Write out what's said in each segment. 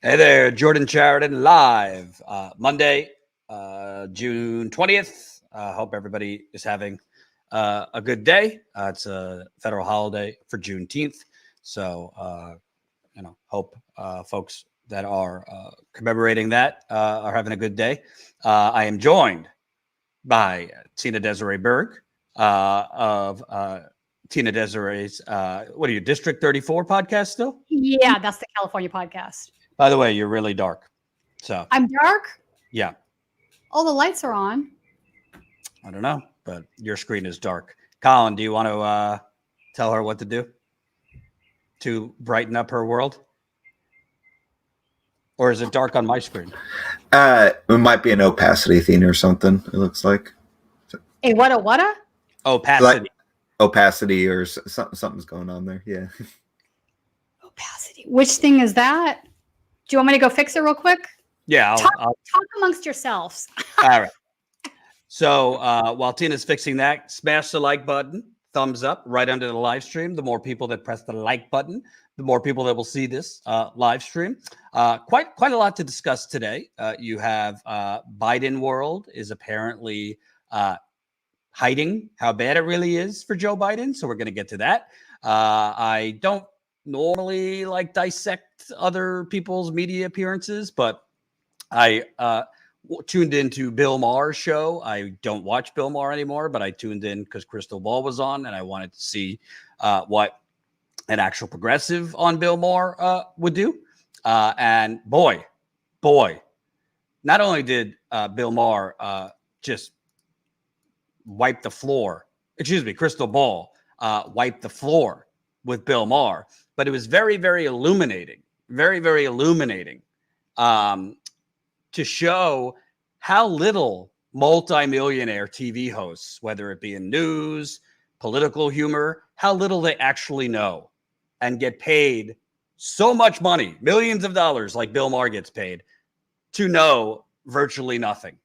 Hey there, Jordan Sheridan live Monday, June 20th. Hope everybody is having a good day. It's a federal holiday for Juneteenth. So, hope folks that are commemorating that are having a good day. I am joined by Tina Desiree Berg of Tina Desiree's, what are you, District 34 podcast still? Yeah, that's the California podcast. By the way, you're really dark. So I'm dark? Yeah. All the lights are on. I don't know, but your screen is dark. Colin, do you want to tell her what to do to brighten up her world? Or is it dark on my screen? It might be an opacity thing or something, it looks like. Hey, what a? Opacity. Like opacity or something's going on there, yeah. Opacity. Which thing is that? Do you want me to go fix it real quick? Yeah. Talk amongst yourselves. All right. So while Tina's fixing that, smash the like button, thumbs up right under the live stream. The more people that press the like button, the more people that will see this live stream. Quite a lot to discuss today. You have Biden world is apparently hiding how bad it really is for Joe Biden. So we're going to get to that. I don't normally like dissect other people's media appearances, but I tuned into Bill Maher's show. I don't watch Bill Maher anymore, but I tuned in because Krystal was on, and I wanted to see what an actual progressive on Bill Maher would do. And boy, not only did Bill Maher just wipe the floor, Krystal Ball wiped the floor with Bill Maher, but it was very, very illuminating, to show how little multimillionaire TV hosts, whether it be in news, political humor, how little they actually know and get paid so much money, millions of dollars like Bill Maher gets paid, to know virtually nothing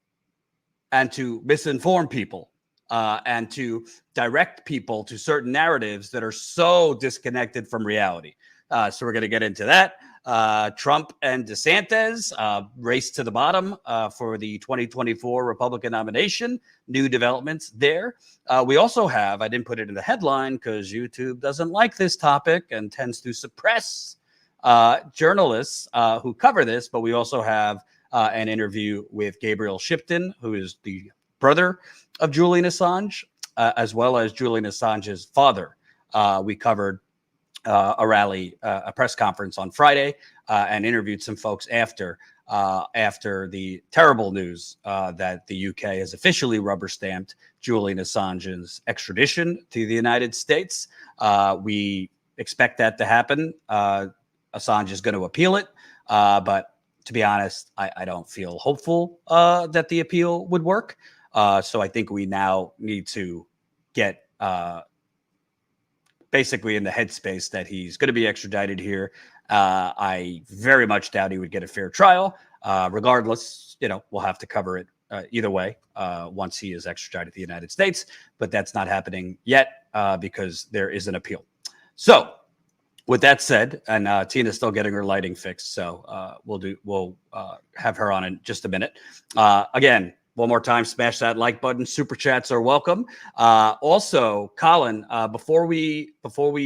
and to misinform people and to direct people to certain narratives that are so disconnected from reality. So we're going to get into that. Trump and DeSantis race to the bottom for the 2024 Republican nomination. New developments there. We also have, I didn't put it in the headline because YouTube doesn't like this topic and tends to suppress journalists who cover this, but we also have an interview with Gabriel Shipton, who is the brother of Julian Assange, as well as Julian Assange's father. We covered a rally, a press conference on Friday, and interviewed some folks after the terrible news that the UK has officially rubber stamped Julian Assange's extradition to the United States. We expect that to happen. Assange is going to appeal it, but to be honest, I don't feel hopeful that the appeal would work. So I think we now need to get basically in the headspace that he's going to be extradited here. I very much doubt he would get a fair trial. Regardless, we'll have to cover it either way once he is extradited to the United States. But that's not happening yet because there is an appeal. So with that said, and Tina's still getting her lighting fixed, so we'll have her on in just a minute. Again, one more time, smash that like button. Super chats are welcome. Also, Colin, before we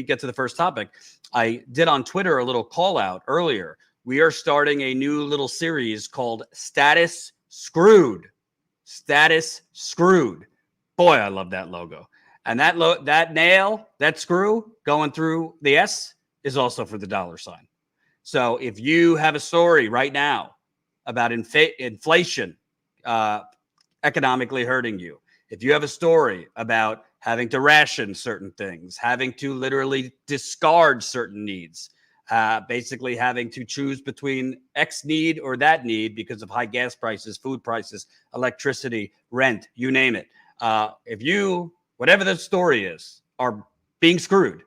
get to the first topic, I did on Twitter a little call out earlier. We are starting a new little series called Status Screwed. Status Screwed. Boy, I love that logo. And that nail, that screw going through the S is also for the $. So if you have a story right now about inflation, economically hurting you, if you have a story about having to ration certain things, having to literally discard certain needs, basically having to choose between X need or that need because of high gas prices, food prices, electricity, rent, you name it. If you, whatever the story is, are being screwed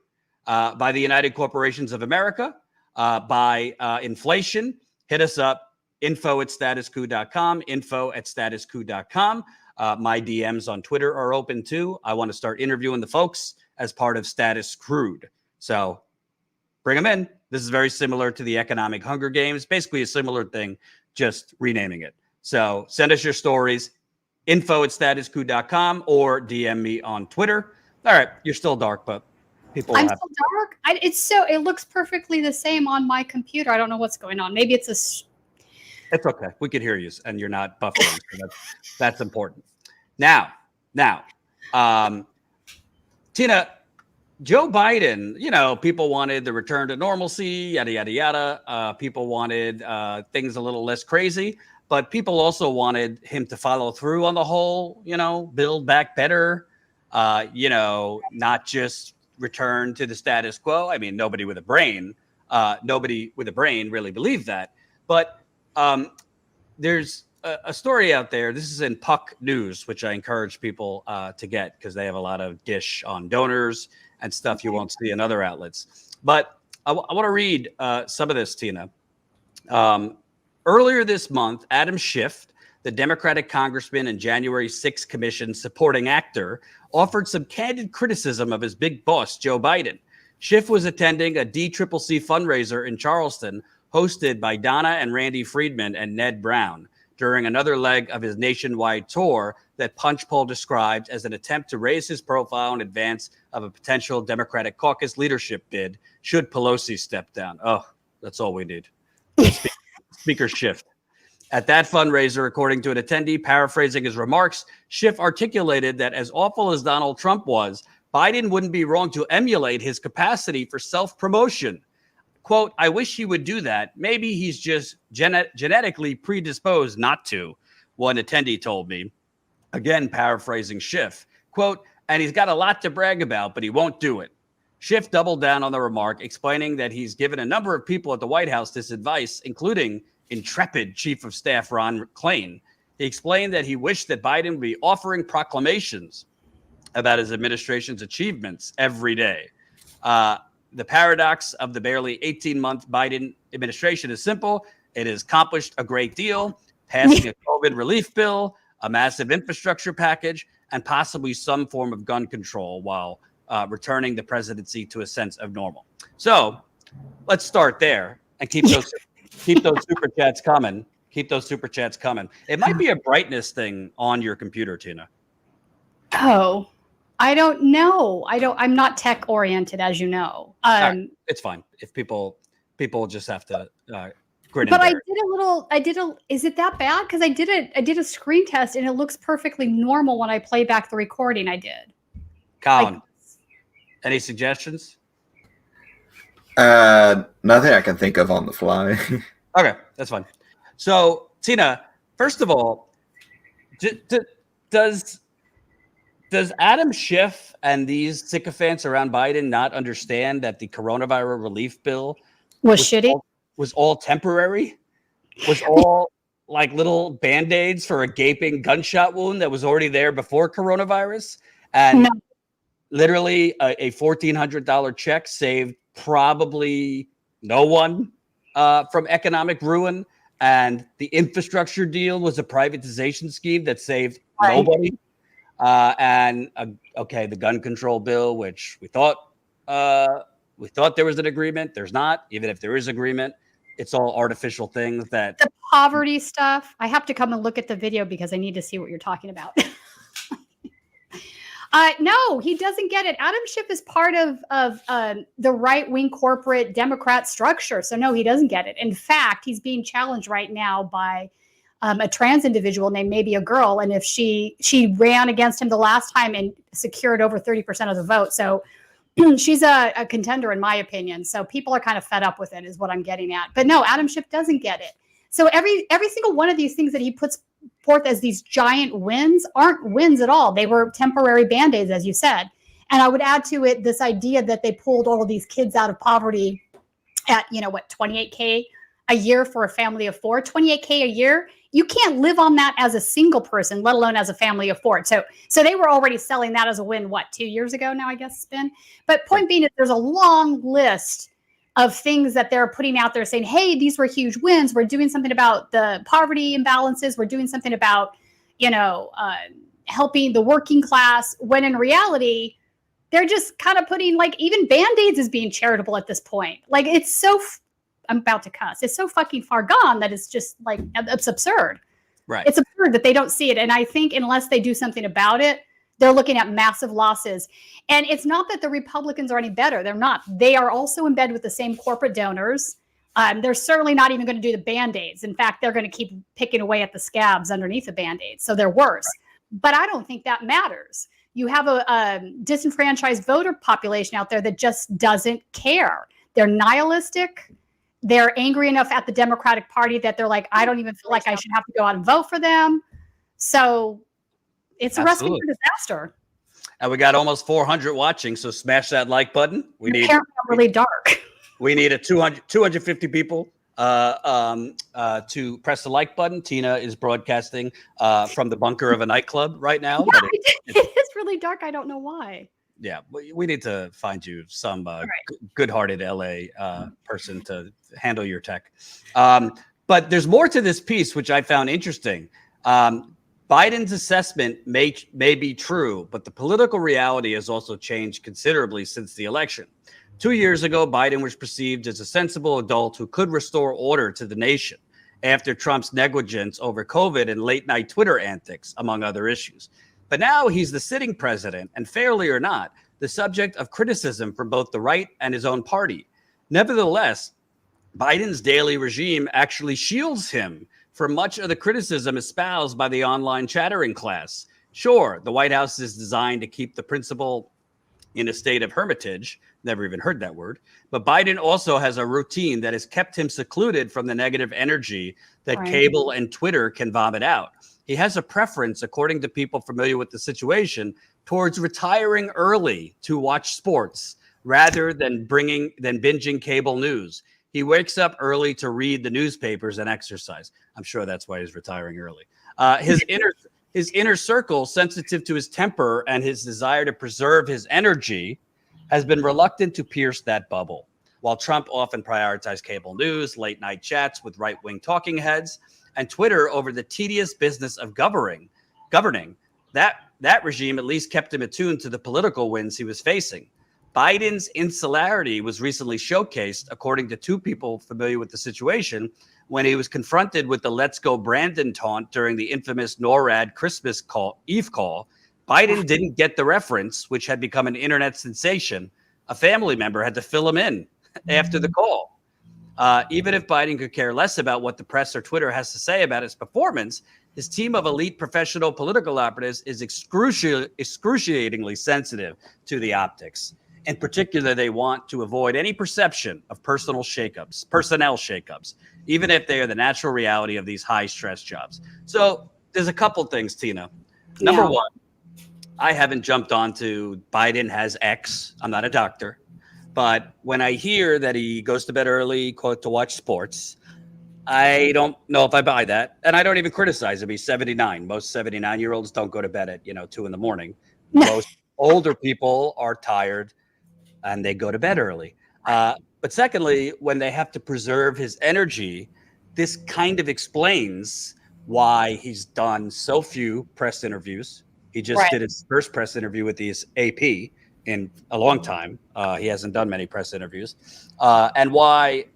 by the United Corporations of America, by inflation, hit us up. info@statuscoup.com, info@statuscoup.com. My DMs on Twitter are open too. I want to start interviewing the folks as part of Status Screwed. So bring them in. This is very similar to the economic Hunger Games, basically a similar thing, just renaming it. So send us your stories, info@statuscoup.com, or DM me on Twitter. All right, you're still dark, but people I'm have. still dark. It looks perfectly the same on my computer. I don't know what's going on. Maybe it's It's okay. We could hear you, and you're not buffering. So that's important. Now, Tina, Joe Biden, people wanted the return to normalcy, yada, yada, yada. People wanted things a little less crazy, but people also wanted him to follow through on the whole, build back better, not just return to the status quo. I mean, nobody with a brain really believed that. But there's a story out there. This is in Puck News, which I encourage people to get because they have a lot of dish on donors and stuff you won't see in other outlets. But I want to read some of this, Tina. Earlier this month, Adam Schiff, the Democratic congressman and January 6th commission supporting actor, offered some candid criticism of his big boss, Joe Biden. Schiff was attending a DCCC fundraiser in Charleston, hosted by Donna and Randy Friedman and Ned Brown, during another leg of his nationwide tour that Punchbowl described as an attempt to raise his profile in advance of a potential Democratic caucus leadership bid should Pelosi step down. Oh, that's all we need. Speaker Schiff. At that fundraiser, according to an attendee paraphrasing his remarks, Schiff articulated that as awful as Donald Trump was, Biden wouldn't be wrong to emulate his capacity for self-promotion. Quote, I wish he would do that. Maybe he's just genetically predisposed not to, one attendee told me. Again, paraphrasing Schiff. Quote, and he's got a lot to brag about, but he won't do it. Schiff doubled down on the remark, explaining that he's given a number of people at the White House this advice, including intrepid Chief of Staff Ron Klain. He explained that he wished that Biden would be offering proclamations about his administration's achievements every day. The paradox of the barely 18-month Biden administration is simple. It has accomplished a great deal, passing a COVID relief bill, a massive infrastructure package, and possibly some form of gun control while returning the presidency to a sense of normal. So let's start there and keep those super chats coming. Keep those super chats coming. It might be a brightness thing on your computer, Tina. Oh, I don't know. I'm not tech oriented, as you know. Right, it's fine if people just have to grin. But is it that bad? Because I did a screen test and it looks perfectly normal when I play back the recording I did. Colin, any suggestions? Nothing I can think of on the fly. Okay, that's fine. So, Tina, first of all, does Adam Schiff and these sycophants around Biden not understand that the coronavirus relief bill was shitty? Was all temporary? Was all like little Band-Aids for a gaping gunshot wound that was already there before coronavirus? And literally a $1,400 check saved probably no one from economic ruin. And the infrastructure deal was a privatization scheme that saved nobody. The gun control bill, which we thought there was an agreement. There's not. Even if there is agreement, it's all artificial things that the poverty stuff. I have to come and look at the video because I need to see what you're talking about. No, he doesn't get it. Adam Schiff is part of the right-wing corporate Democrat structure. So no, he doesn't get it. In fact, he's being challenged right now by a trans individual named Maybe a Girl. And if she ran against him the last time and secured over 30% of the vote. So she's a contender in my opinion. So people are kind of fed up with it is what I'm getting at. But no, Adam Schiff doesn't get it. So every single one of these things that he puts forth as these giant wins aren't wins at all. They were temporary Band-Aids, as you said. And I would add to it this idea that they pulled all of these kids out of poverty at, $28K a year for a family of four. $28K a year. You can't live on that as a single person, let alone as a family of four. So they were already selling that as a win, 2 years ago now, I guess it's been. But point being is there's a long list of things that they're putting out there saying, hey, these were huge wins. We're doing something about the poverty imbalances. We're doing something about, helping the working class. When in reality, they're just kind of putting, like, even Band-Aids is being charitable at this point. Like, it's so, I'm about to cuss. It's so fucking far gone that it's just like, it's absurd. Right. It's absurd that they don't see it. And I think unless they do something about it, they're looking at massive losses. And it's not that the Republicans are any better. They're not. They are also in bed with the same corporate donors. They're certainly not even going to do the Band-Aids. In fact, they're going to keep picking away at the scabs underneath the Band-Aids. So they're worse. Right. But I don't think that matters. You have a disenfranchised voter population out there that just doesn't care. They're nihilistic. They're angry enough at the Democratic Party that they're like, I don't even feel like I should have to go out and vote for them. So it's a recipe for disaster. And we got almost 400 watching, so smash that like button. We need really dark. We need 250 people to press the like button. Tina is broadcasting from the bunker of a nightclub right now. Yeah, but it is really dark. I don't know why. Yeah, we need to find you some good-hearted LA person to handle your tech. But there's more to this piece, which I found interesting. Biden's assessment may be true, but the political reality has also changed considerably since the election. 2 years ago, Biden was perceived as a sensible adult who could restore order to the nation after Trump's negligence over COVID and late-night Twitter antics, among other issues. But now he's the sitting president, and fairly or not, the subject of criticism from both the right and his own party. Nevertheless, Biden's daily regime actually shields him from much of the criticism espoused by the online chattering class. Sure, the White House is designed to keep the principal in a state of hermitage. Never even heard that word. But Biden also has a routine that has kept him secluded from the negative energy that cable and Twitter can vomit out. He has a preference, according to people familiar with the situation, towards retiring early to watch sports rather than binging cable news. He wakes up early to read the newspapers and exercise. I'm sure that's why he's retiring early. His inner circle, sensitive to his temper and his desire to preserve his energy, has been reluctant to pierce that bubble. While Trump often prioritized cable news, late night chats with right-wing talking heads, and Twitter over the tedious business of governing, that regime at least kept him attuned to the political winds he was facing. Biden's insularity was recently showcased, according to two people familiar with the situation, when he was confronted with the "Let's Go Brandon" taunt during the infamous NORAD Christmas Eve call. Biden didn't get the reference, which had become an internet sensation. A family member had to fill him in after the call. Even if Biden could care less about what the press or Twitter has to say about his performance, his team of elite professional political operatives is excruciatingly sensitive to the optics. In particular, they want to avoid any perception of personnel shakeups, even if they are the natural reality of these high-stress jobs. So there's a couple things, Tina. Number one, I haven't jumped onto Biden has X. I'm not a doctor. But when I hear that he goes to bed early, quote, to watch sports, I don't know if I buy that. And I don't even criticize him. He's 79. Most 79-year-olds don't go to bed at, 2 a.m. Most older people are tired and they go to bed early. But secondly, when they have to preserve his energy, this kind of explains why he's done so few press interviews. He just did his first press interview with the AP in a long time. He hasn't done many press interviews. And why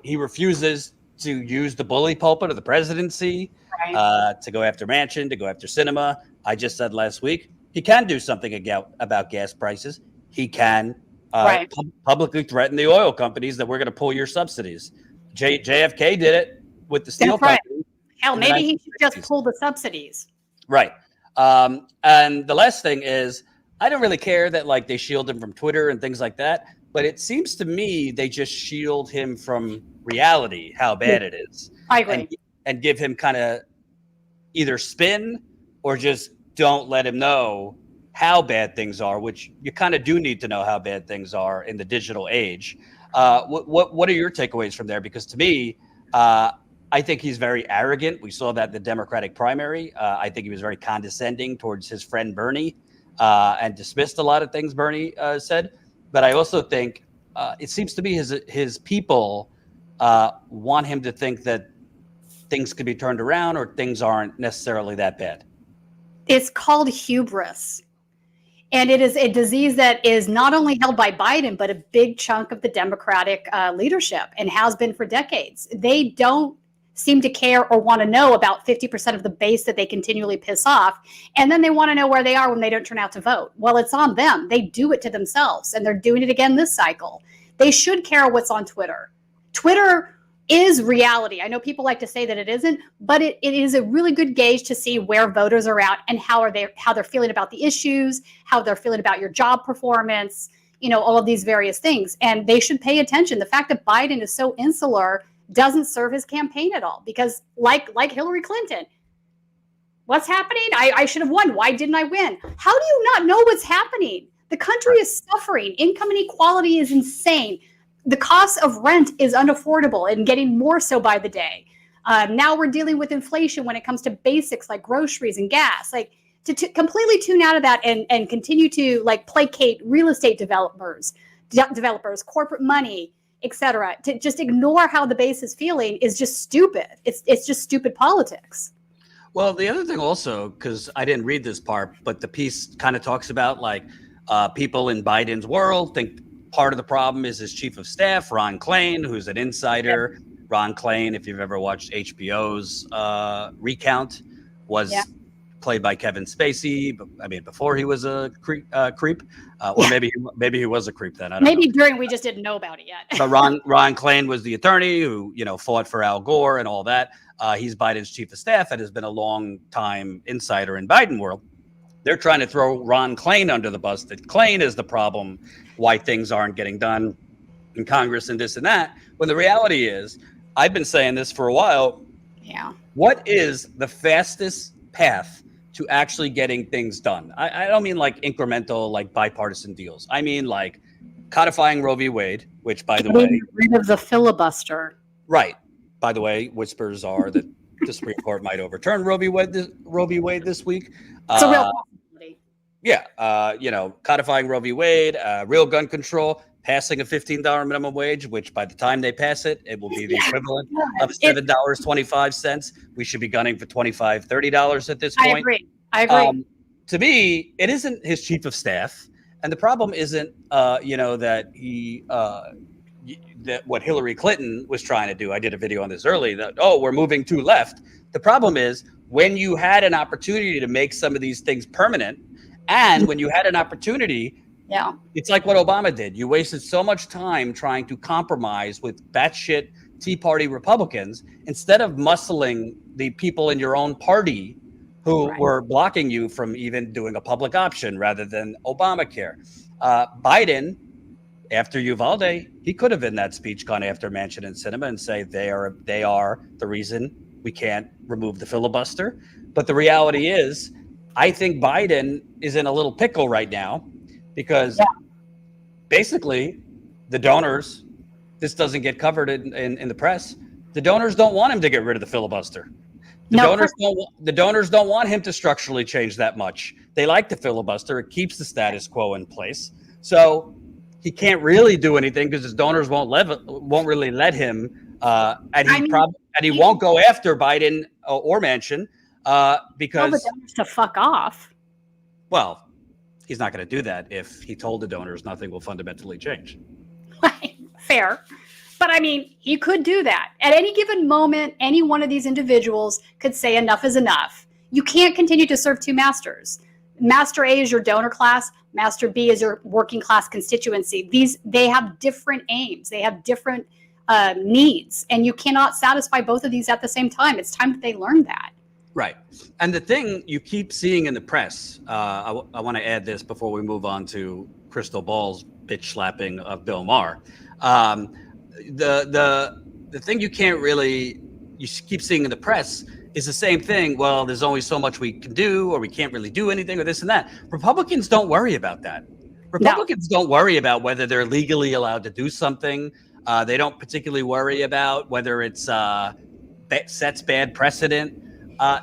he refuses to use the bully pulpit of the presidency to go after Manchin, to go after Sinema. I just said last week, he can do something about gas prices. He can publicly threaten the oil companies that we're going to pull your subsidies. JFK did it with the steel company. Hell, maybe he should just pull the subsidies. Right. And the last thing is, I don't really care that they shield him from Twitter and things like that, but it seems to me they just shield him from reality, how bad it is. I agree. And give him kind of either spin or just don't let him know how bad things are, which you kind of do need to know how bad things are in the digital age. What are your takeaways from there? Because to me, I think he's very arrogant. We saw that in the Democratic primary. I think he was very condescending towards his friend Bernie and dismissed a lot of things Bernie said. But I also think it seems to be his people want him to think that things could be turned around or things aren't necessarily that bad. It's called hubris. And it is a disease that is not only held by Biden, but a big chunk of the Democratic leadership, and has been for decades. They don't seem to care or want to know about 50% of the base that they continually piss off. And then they want to know where they are when they don't turn out to vote. Well, it's on them. They do it to themselves, and they're doing it again this cycle. They should care what's on Twitter. Twitter is reality. I know people like to say that it isn't, but it is a really good gauge to see where voters are at and how they're feeling about the issues, how they're feeling about your job performance, all of these various things. And they should pay attention. The fact that Biden is so insular doesn't serve his campaign at all, because like Hillary Clinton, what's happening? I should have won. Why didn't I win? How do you not know what's happening? The country is suffering. Income inequality is insane. The cost of rent is unaffordable and getting more so by the day. Now we're dealing with inflation when it comes to basics like groceries and gas. Like to completely tune out of that and continue to placate real estate developers, corporate money, etc. To just ignore how the base is feeling is just stupid. It's just stupid politics. Well, the other thing also, because I didn't read this part, but the piece kind of talks about people in Biden's world think part of the problem is his chief of staff, Ron Klain, who's an insider. Yep. Ron Klain, if you've ever watched HBO's Recount, was played by Kevin Spacey. I mean, before he was a creep, or maybe he was a creep then. I don't know. During we just didn't know about it yet. But Ron Klain was the attorney who fought for Al Gore and all that. He's Biden's chief of staff and has been a long time insider in Biden world. They're trying to throw Ron Klain under the bus, that Klain is the problem, why things aren't getting done in Congress and this and that. When the reality is, I've been saying this for a while. Yeah. What is the fastest path to actually getting things done? I don't mean incremental, bipartisan deals. I mean codifying Roe v. Wade, which, by the way, rid of the filibuster. Right. By the way, whispers are that the Supreme Court might overturn Roe v. Wade this week. It's a real possibility. Yeah. Codifying Roe v. Wade, real gun control, passing a $15 minimum wage, which by the time they pass it, it will be the equivalent of $7.25. We should be gunning for $25, $30 at this point. I agree. To me, it isn't his chief of staff. And the problem isn't, that he, that what Hillary Clinton was trying to do. I did a video on this early that, we're moving too left. The problem is when you had an opportunity to make some of these things permanent, and when you had an opportunity, it's like what Obama did. You wasted so much time trying to compromise with batshit Tea Party Republicans instead of muscling the people in your own party who were blocking you from even doing a public option rather than Obamacare. Biden, after Uvalde, he could have in that speech gone after Manchin and Sinema and say they are the reason we can't remove the filibuster. But the reality is, I think Biden is in a little pickle right now because basically the donors, this doesn't get covered in the press. The donors don't want him to get rid of the filibuster. The donors don't want him to structurally change that much. They like the filibuster. It keeps the status quo in place. So he can't really do anything because his donors won't really let him. And he won't go after Biden or Manchin because the donors to fuck off. Well, he's not going to do that if he told the donors nothing will fundamentally change. Fair. But I mean, he could do that. At any given moment, any one of these individuals could say enough is enough. You can't continue to serve two masters. Master A is your donor class. Master B is your working class constituency. They have different aims. They have different needs. And you cannot satisfy both of these at the same time. It's time that they learn that. Right. And the thing you keep seeing in the press, I want to add this before we move on to Krystal Ball's bitch slapping of Bill Maher. The thing you keep seeing in the press is the same thing. Well, there's only so much we can do, or we can't really do anything, or this and that. Republicans don't worry about that. Republicans don't worry about whether they're legally allowed to do something. They don't particularly worry about whether it's sets bad precedent.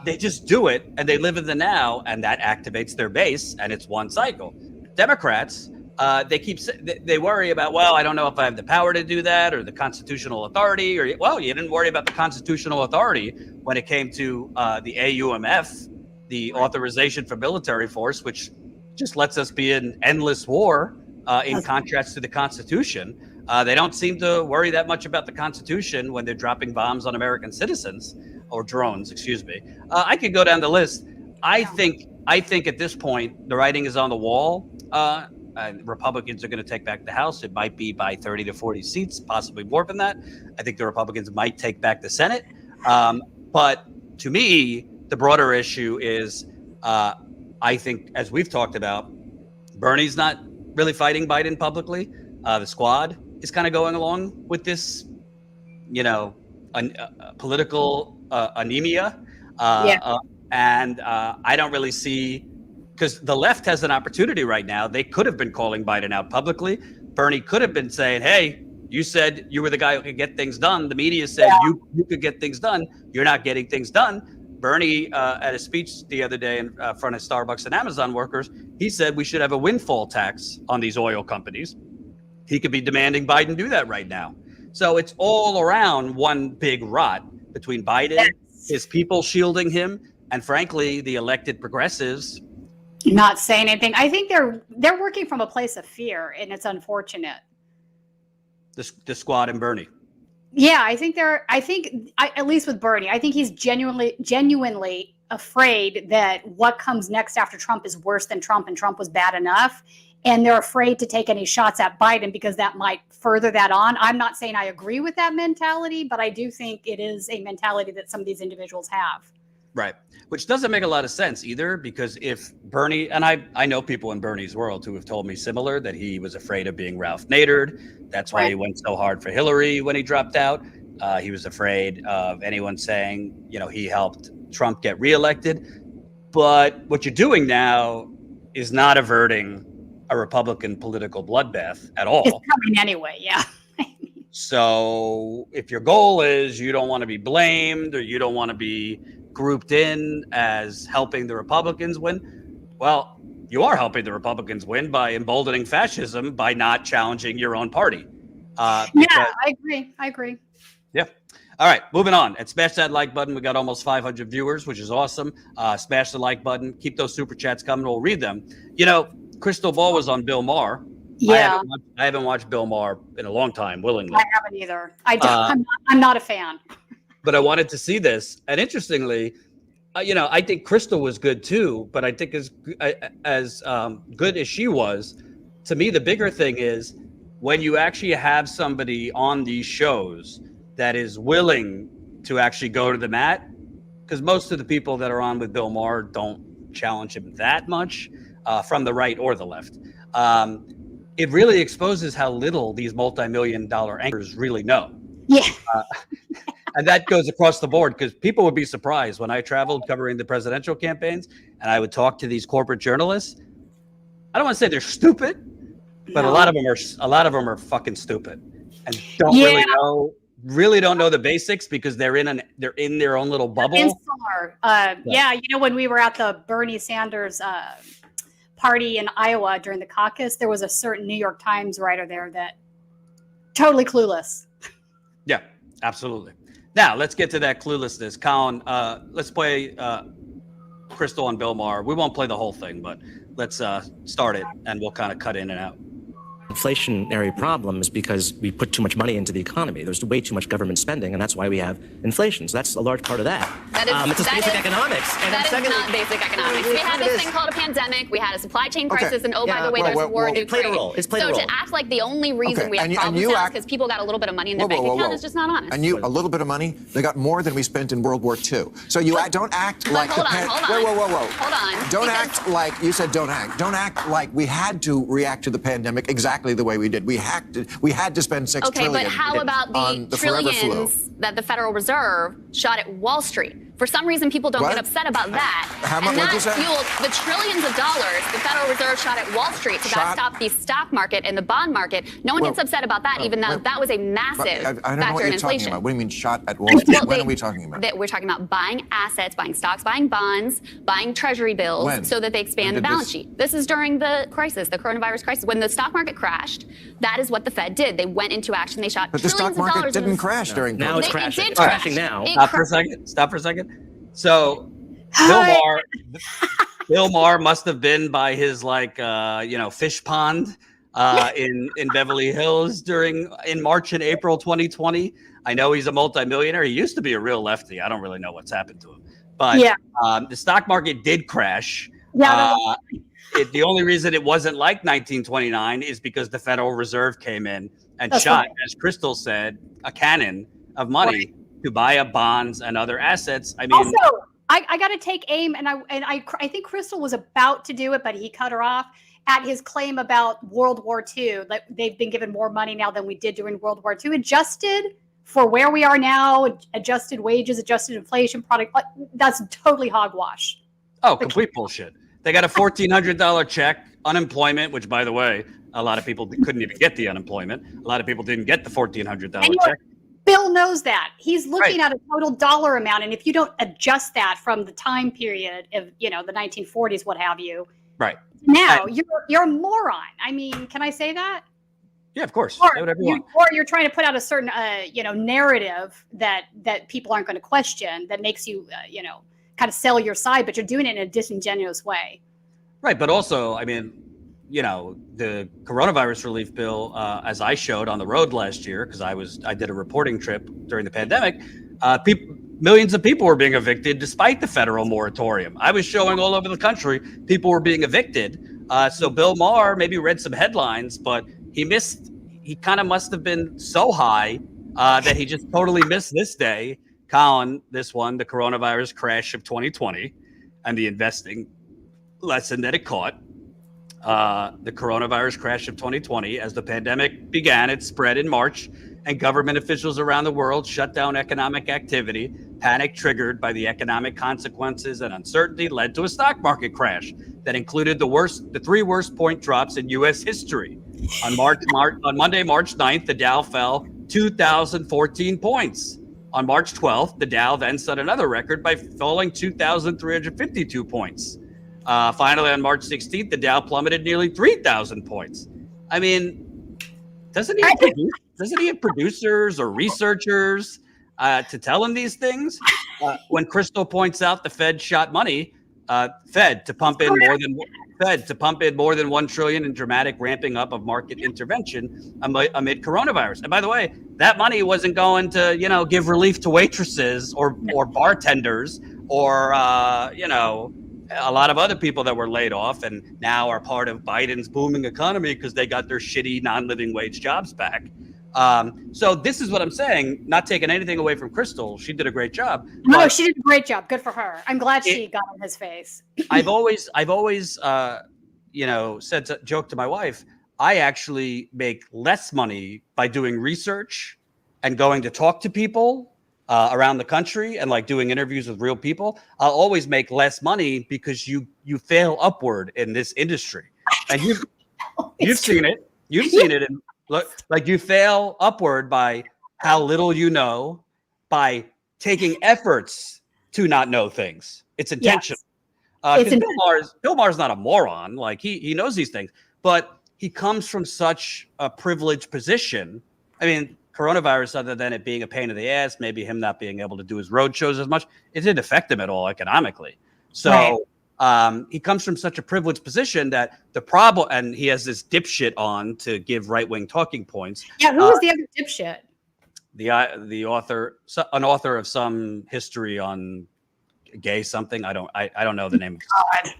They just do it, and they live in the now, and that activates their base, and it's one cycle. Democrats, they worry about, well, I don't know if I have the power to do that, or the constitutional authority, or, well, you didn't worry about the constitutional authority when it came to the AUMF, the authorization for military force, which just lets us be in endless war in contrast to the Constitution. They don't seem to worry that much about the Constitution when they're dropping bombs on American citizens or drones, excuse me. I could go down the list. I think at this point, the writing is on the wall. And Republicans are going to take back the House. It might be by 30 to 40 seats, possibly more than that. I think the Republicans might take back the Senate. But to me, the broader issue is, I think, as we've talked about, Bernie's not really fighting Biden publicly. The squad is kind of going along with this, political anemia. And I don't really see, because the left has an opportunity right now. They could have been calling Biden out publicly. Bernie could have been saying, hey, you said you were the guy who could get things done. The media said you could get things done. You're not getting things done. Bernie, at a speech the other day in front of Starbucks and Amazon workers, he said we should have a windfall tax on these oil companies. He could be demanding Biden do that right now. So it's all around one big rot between Biden, his people shielding him, and frankly, the elected progressives not saying anything. I think they're working from a place of fear, and it's unfortunate. The squad and Bernie. Yeah, at least with Bernie, I think he's genuinely afraid that what comes next after Trump is worse than Trump, and Trump was bad enough. And they're afraid to take any shots at Biden because that might further that on. I'm not saying I agree with that mentality, but I do think it is a mentality that some of these individuals have. Right. Which doesn't make a lot of sense either, because if Bernie, and I know people in Bernie's world who have told me similar, that he was afraid of being Ralph Nadered. That's why he went so hard for Hillary when he dropped out. He was afraid of anyone saying, he helped Trump get reelected. But what you're doing now is not averting a Republican political bloodbath at all. It's coming anyway, yeah. So if your goal is you don't want to be blamed or you don't want to be grouped in as helping the Republicans win, well, you are helping the Republicans win by emboldening fascism by not challenging your own party. I agree. Yeah. All right, moving on. And smash that like button. We got almost 500 viewers, which is awesome. Smash the like button. Keep those super chats coming. We'll read them. Krystal Ball was on Bill Maher. Yeah. I haven't watched Bill Maher in a long time, willingly. I haven't either. I'm not a fan. But I wanted to see this. And interestingly, I think Krystal was good too. But I think as good as she was, to me, the bigger thing is when you actually have somebody on these shows that is willing to actually go to the mat, because most of the people that are on with Bill Maher don't challenge him that much from the right or the left. It really exposes how little these multi-million-dollar anchors really know. Yeah. And that goes across the board, because people would be surprised when I traveled covering the presidential campaigns and I would talk to these corporate journalists. I don't want to say they're stupid, but a lot of them are fucking stupid and don't really don't know the basics because they're in their own little bubble. Insular. When we were at the Bernie Sanders party in Iowa during the caucus, there was a certain New York Times writer there that totally clueless. Yeah, absolutely. Now let's get to that cluelessness. Colin, let's play Krystal and Bill Maher. We won't play the whole thing, but let's start it and we'll kind of cut in and out. Inflationary problem is because we put too much money into the economy. There's way too much government spending, and that's why we have inflation. So that's a large part of that. It's just basic economics. And that is not basic economics. We had this thing called a pandemic. We had a supply chain crisis, and by the way, there's war in Ukraine. It's played a role. So to act like the only reason we have problems now is because people got a little bit of money in their bank account is just not honest. And a little bit of money, they got more than we spent in World War II. So don't act like hold on. Hold on. Don't act like you said. Don't act. Don't act like we had to react to the pandemic exactly the way we did. We had to spend $6 trillion. Okay, but how about the trillions that the Federal Reserve shot at Wall Street? For some reason, people don't get upset about that. How much did you say? Fueled the trillions of dollars the Federal Reserve shot at Wall Street to backstop the stock market and the bond market. No one gets upset about that, even though that was a massive I don't know what factor in you're talking inflation. about. What do you mean shot at Wall Street? When are we talking about? We're talking about buying assets, buying stocks, buying bonds, buying treasury bills so that they expand the balance sheet. This is during the crisis, the coronavirus crisis. When the stock market crashed, that is what the Fed did. They went into action. They shot trillions of dollars. But the stock market didn't crash during COVID. Now it's crashing. It It's crashing now. Stop for a second. So Bill Maher, Bill Maher must have been by his fish pond in Beverly Hills in March and April 2020. I know he's a multimillionaire. He used to be a real lefty. I don't really know what's happened to him, but the stock market did crash. The only reason it wasn't like 1929 is because the Federal Reserve came in and shot, as Krystal said, a cannon of money to buy up bonds and other assets. I mean, also, I got to take aim, and I think Krystal was about to do it, but he cut her off at his claim about World War II. That they've been given more money now than we did during World War II, adjusted for where we are now, adjusted wages, adjusted inflation, product. That's totally hogwash. Oh, complete bullshit. They got a $1,400 check, unemployment, which, by the way, a lot of people couldn't even get the unemployment. A lot of people didn't get the $1,400 check. Bill knows that. He's looking at a total dollar amount. And if you don't adjust that from the time period of, the 1940s, what have you. Right. Now, you're a moron. I mean, can I say that? Yeah, of course. Or you're trying to put out a certain, narrative that people aren't going to question, that makes you, kind of sell your side, but you're doing it in a disingenuous way. Right. But also, I mean, the coronavirus relief bill, as I showed on the road last year, because I did a reporting trip during the pandemic, millions of people were being evicted despite the federal moratorium. I was showing all over the country, people were being evicted. So Bill Maher maybe read some headlines, but he kind of must have been so high that he just totally missed this day. Colin, this one, the coronavirus crash of 2020 and the investing lesson that it caught. The coronavirus crash of 2020, as the pandemic began, it spread in March, and government officials around the world shut down economic activity. Panic triggered by the economic consequences and uncertainty led to a stock market crash that included the three worst point drops in U.S. history. On Monday, March 9th, the Dow fell 2,014 points. On March 12th, the Dow then set another record by falling 2,352 points. Finally, on March 16th, the Dow plummeted nearly 3,000 points. I mean, doesn't he have producers or researchers to tell him these things? When Krystal points out the Fed shot money, Fed to pump in more than $1 trillion in dramatic ramping up of market intervention amid coronavirus. And by the way, that money wasn't going to give relief to waitresses or bartenders or a lot of other people that were laid off and now are part of Biden's booming economy because they got their shitty non-living wage jobs back. So this is what I'm saying, not taking anything away from Krystal. She did a great job. No, she did a great job. Good for her. I'm glad she got in his face. I've always joked to my wife, I actually make less money by doing research and going to talk to people around the country and like doing interviews with real people. I'll always make less money because you fail upward in this industry. And you've seen it. You've seen it. Like you fail upward by how little you know, by taking efforts to not know things. It's intentional. Yes. Bill Maher's not a moron. Like he knows these things, but he comes from such a privileged position. I mean, coronavirus, other than it being a pain in the ass, maybe him not being able to do his road shows as much, it didn't affect him at all economically. So he comes from such a privileged position that the problem, and he has this dipshit on to give right-wing talking points. Yeah, who was the other dipshit? The author, an author of some history on gay something. I don't know the name. God.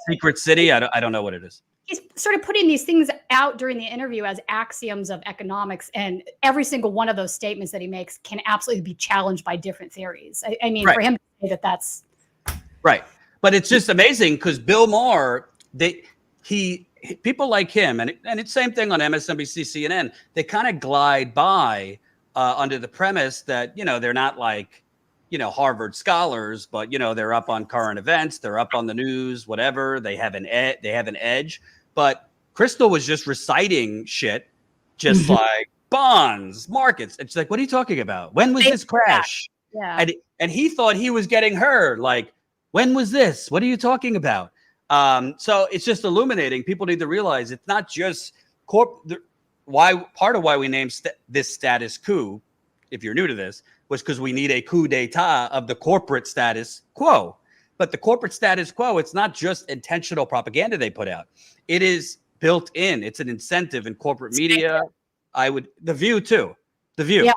Secret City. I don't know what it is. He's sort of putting these things out during the interview as axioms of economics, and every single one of those statements that he makes can absolutely be challenged by different theories. I mean, for him to say that's right, but it's just amazing because Bill Maher, people like him, and it's same thing on MSNBC, CNN. They kind of glide by under the premise that they're not like Harvard scholars, but they're up on current events, they're up on the news, whatever. They have an edge. But Krystal was just reciting shit, just like bonds, markets. It's like, what are you talking about? When was this crash? Yeah. And he thought he was getting her. Like, when was this? What are you talking about? So it's just illuminating. People need to realize it's not just part of why we named this Status Coup, if you're new to this, was because we need a coup d'etat of the corporate status quo. But the corporate status quo, it's not just intentional propaganda they put out. It is built in. It's an incentive in corporate media. The View too. The View. Yeah.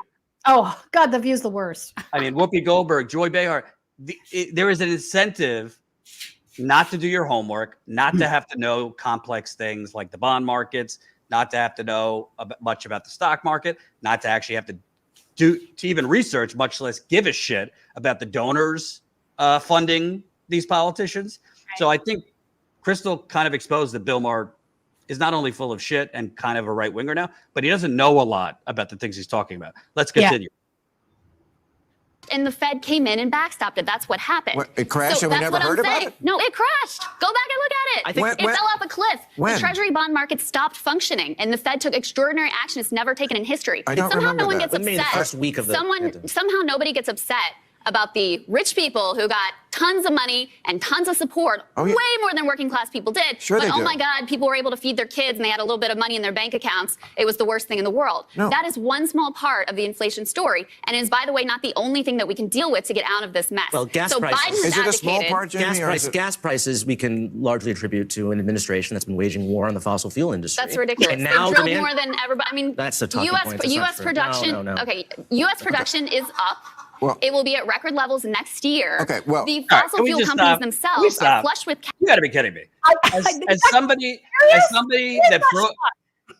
Oh God, The View's the worst. I mean, Whoopi Goldberg, Joy Behar. There is an incentive not to do your homework, not to have to know complex things like the bond markets, not to have to know much about the stock market, not to actually have to even research, much less give a shit about the donors funding these politicians. Right. So I think Krystal kind of exposed that Bill Maher is not only full of shit and kind of a right winger now, but he doesn't know a lot about the things he's talking about. Let's continue. And the Fed came in and backstopped it. That's what happened. What, it crashed and we never heard about it? No, it crashed. Go back and look at it. I think it fell off a cliff. When? The Treasury bond market stopped functioning, and the Fed took extraordinary action it's never taken in history. I don't Somehow remember no one that. gets upset. The first week of Somehow nobody gets upset about the rich people who got tons of money and tons of support, way more than working class people did. Sure, but oh my God, people were able to feed their kids and they had a little bit of money in their bank accounts. It was the worst thing in the world. No. That is one small part of the inflation story, and it is, by the way, not the only thing that we can deal with to get out of this mess. Well, gas prices. Biden Is it a small part, Jamie? Gas prices we can largely attribute to an administration that's been waging war on the fossil fuel industry. That's ridiculous. And They now drilled demand, more than everybody. I mean, that's the talking US, point. That's U.S. not production. No. Okay, U.S. production is up. Well, it will be at record levels next year. Okay, well, the fossil fuel companies themselves are flush with cash. You got to be kidding me.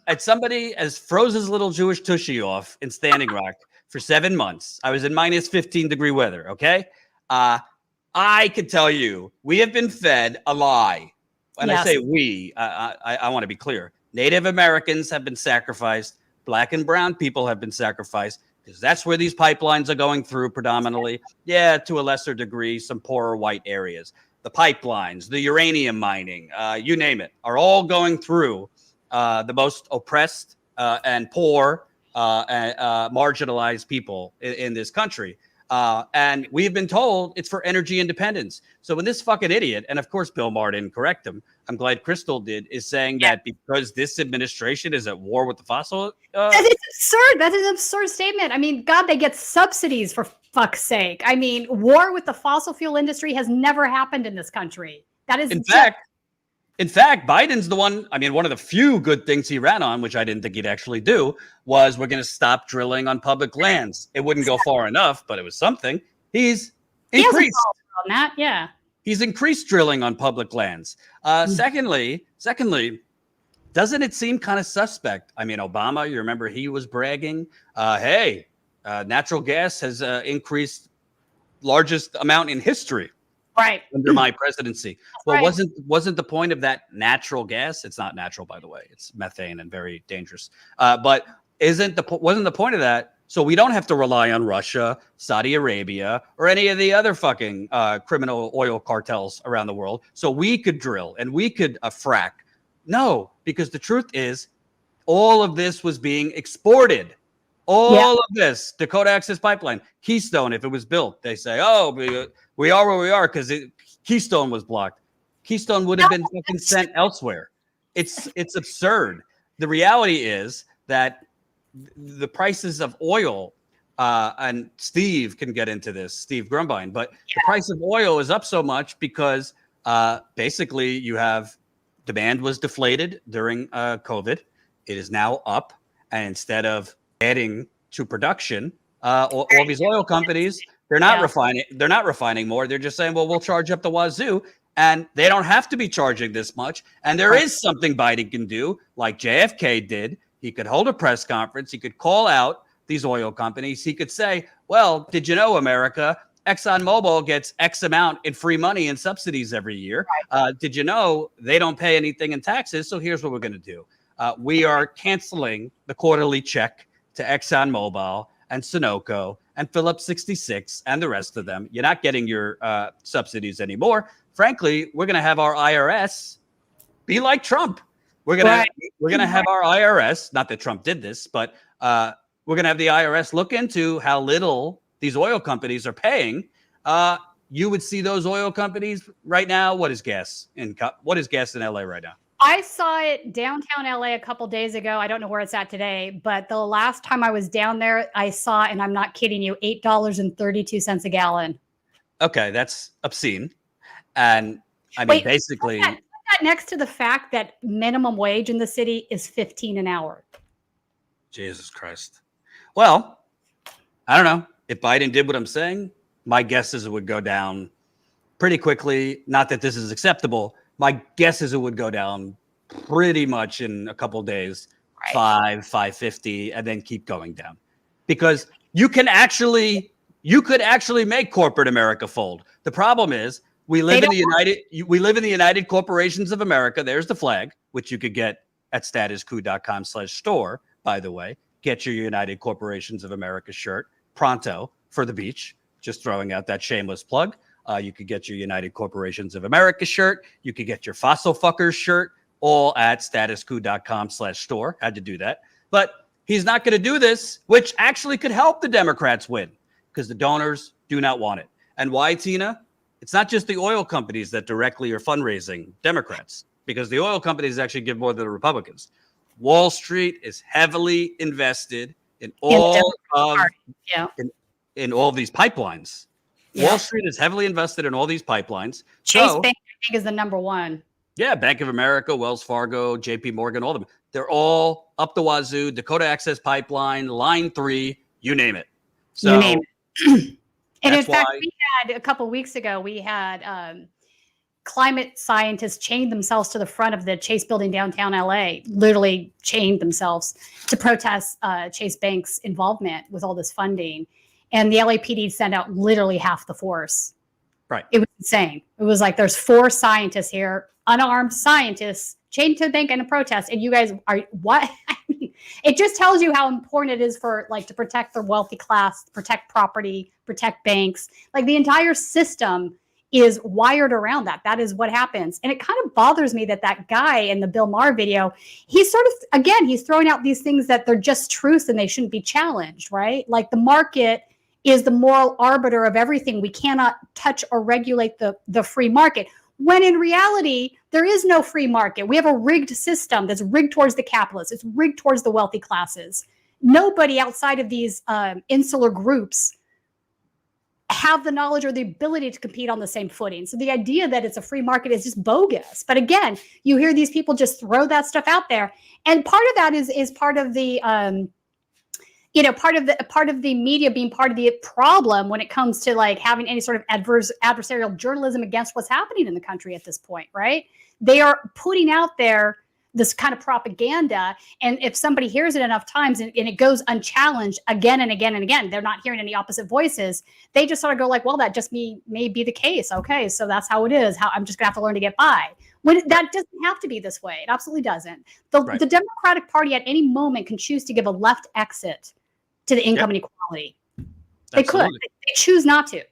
As somebody as froze his little Jewish tushy off in Standing Rock for 7 months. I was in minus 15 degree weather. Okay, I could tell you we have been fed a lie. When I say we, I want to be clear. Native Americans have been sacrificed. Black and brown people have been sacrificed. Because that's where these pipelines are going through predominantly. Yeah, to a lesser degree, some poorer white areas. The pipelines, the uranium mining, you name it, are all going through the most oppressed and poor and marginalized people in this country. And we've been told it's for energy independence. So when this fucking idiot, and of course Bill Maher didn't correct him, I'm glad Krystal did, is saying that because this administration is at war with the fossil... That is absurd. That is an absurd statement. I mean, God, they get subsidies for fuck's sake. I mean, war with the fossil fuel industry has never happened in this country. That is... In fact, Biden's the one, I mean, one of the few good things he ran on, which I didn't think he'd actually do, was we're going to stop drilling on public lands. It wouldn't go far enough, but it was something. He's increased on that, yeah. He's increased drilling on public lands. Secondly, doesn't it seem kind of suspect? I mean, Obama, you remember he was bragging, hey, natural gas has increased largest amount in history. Right. Under my presidency. Well, wasn't the point of that natural gas? It's not natural, by the way. It's methane and very dangerous. But wasn't the point of that? So we don't have to rely on Russia, Saudi Arabia, or any of the other fucking criminal oil cartels around the world. So we could drill and we could frack. No, because the truth is, all of this was being exported. All of this, Dakota Access Pipeline, Keystone, if it was built, they say, oh, we are where we are because Keystone was blocked. Keystone would have been fucking sent elsewhere. It's absurd. The reality is that the prices of oil, and Steve can get into this, Steve Grumbine, but the price of oil is up so much because basically you have demand was deflated during COVID. It is now up, and instead of adding to production, all these oil companies, they're not refining more. They're just saying, well, we'll charge up the wazoo, and they don't have to be charging this much. And there is something Biden can do, like JFK did. He could hold a press conference. He could call out these oil companies. He could say, well, did you know, America, ExxonMobil gets X amount in free money and subsidies every year. Did you know they don't pay anything in taxes? So here's what we're going to do. We are canceling the quarterly check to ExxonMobil and Sunoco and Phillips 66 and the rest of them. You're not getting your Right. subsidies anymore. Frankly, we're going to have our IRS be like Trump. We're going to have our IRS, not that Trump did this, but we're going to have the IRS look into how little these oil companies are paying. You would see those oil companies right now. What is gas in LA right now? I saw it downtown LA a couple days ago. I don't know where it's at today, but the last time I was down there, I saw, and I'm not kidding you, $8.32 a gallon. Okay, that's obscene. And I mean, Wait, basically, put that next to the fact that minimum wage in the city is $15 an hour. Jesus Christ. Well, I don't know. If Biden did what I'm saying, my guess is it would go down pretty quickly. Not that this is acceptable. My guess is it would go down pretty much in a couple of days, Right. 550, and then keep going down. Because you could actually make corporate America fold. The problem is we live in the United Corporations of America. There's the flag, which you could get at statuscoup.com/store, by the way. Get your United Corporations of America shirt pronto for the beach. Just throwing out that shameless plug. You could get your United Corporations of America shirt. You could get your Fossil Fuckers shirt, all at statuscoup.com/store. Had to do that. But he's not going to do this, which actually could help the Democrats win because the donors do not want it. And why, Tina? It's not just the oil companies that directly are fundraising Democrats, because the oil companies actually give more than the Republicans. Wall Street is heavily invested in all of these pipelines. Yeah. Wall Street is heavily invested in all these pipelines. Chase Bank, I think, is the number one. Yeah, Bank of America, Wells Fargo, JP Morgan, all of them. They're all up the wazoo. Dakota Access Pipeline, Line 3, you name it. So, you name it. And in fact, we had a couple of weeks ago, we had climate scientists chained themselves to the front of the Chase building downtown LA, literally chained themselves to protest Chase Bank's involvement with all this funding. And the LAPD sent out literally half the force. Right. It was insane. It was like there's 4 scientists here, unarmed scientists, chained to the bank in a protest. And you guys are what? I mean, it just tells you how important it is for to protect the wealthy class, protect property, protect banks. Like the entire system is wired around that. That is what happens. And it kind of bothers me that guy in the Bill Maher video, he's sort of, again, he's throwing out these things that they're just truths and they shouldn't be challenged, right? Like the market is the moral arbiter of everything. We cannot touch or regulate the free market. When in reality, there is no free market. We have a rigged system that's rigged towards the capitalists. It's rigged towards the wealthy classes. Nobody outside of these insular groups have the knowledge or the ability to compete on the same footing. So the idea that it's a free market is just bogus. But again, you hear these people just throw that stuff out there. And part of that is part of the part of the media being part of the problem when it comes to like having any sort of adversarial journalism against what's happening in the country at this point, right? They are putting out there this kind of propaganda, and if somebody hears it enough times and it goes unchallenged again and again and again, they're not hearing any opposite voices. They just sort of go like, well, that just may be the case. Okay, so that's how it is. I'm just gonna have to learn to get by. When that doesn't have to be this way. It absolutely doesn't. The Democratic Party at any moment can choose to give a left exit to the income inequality. They could. They choose not to.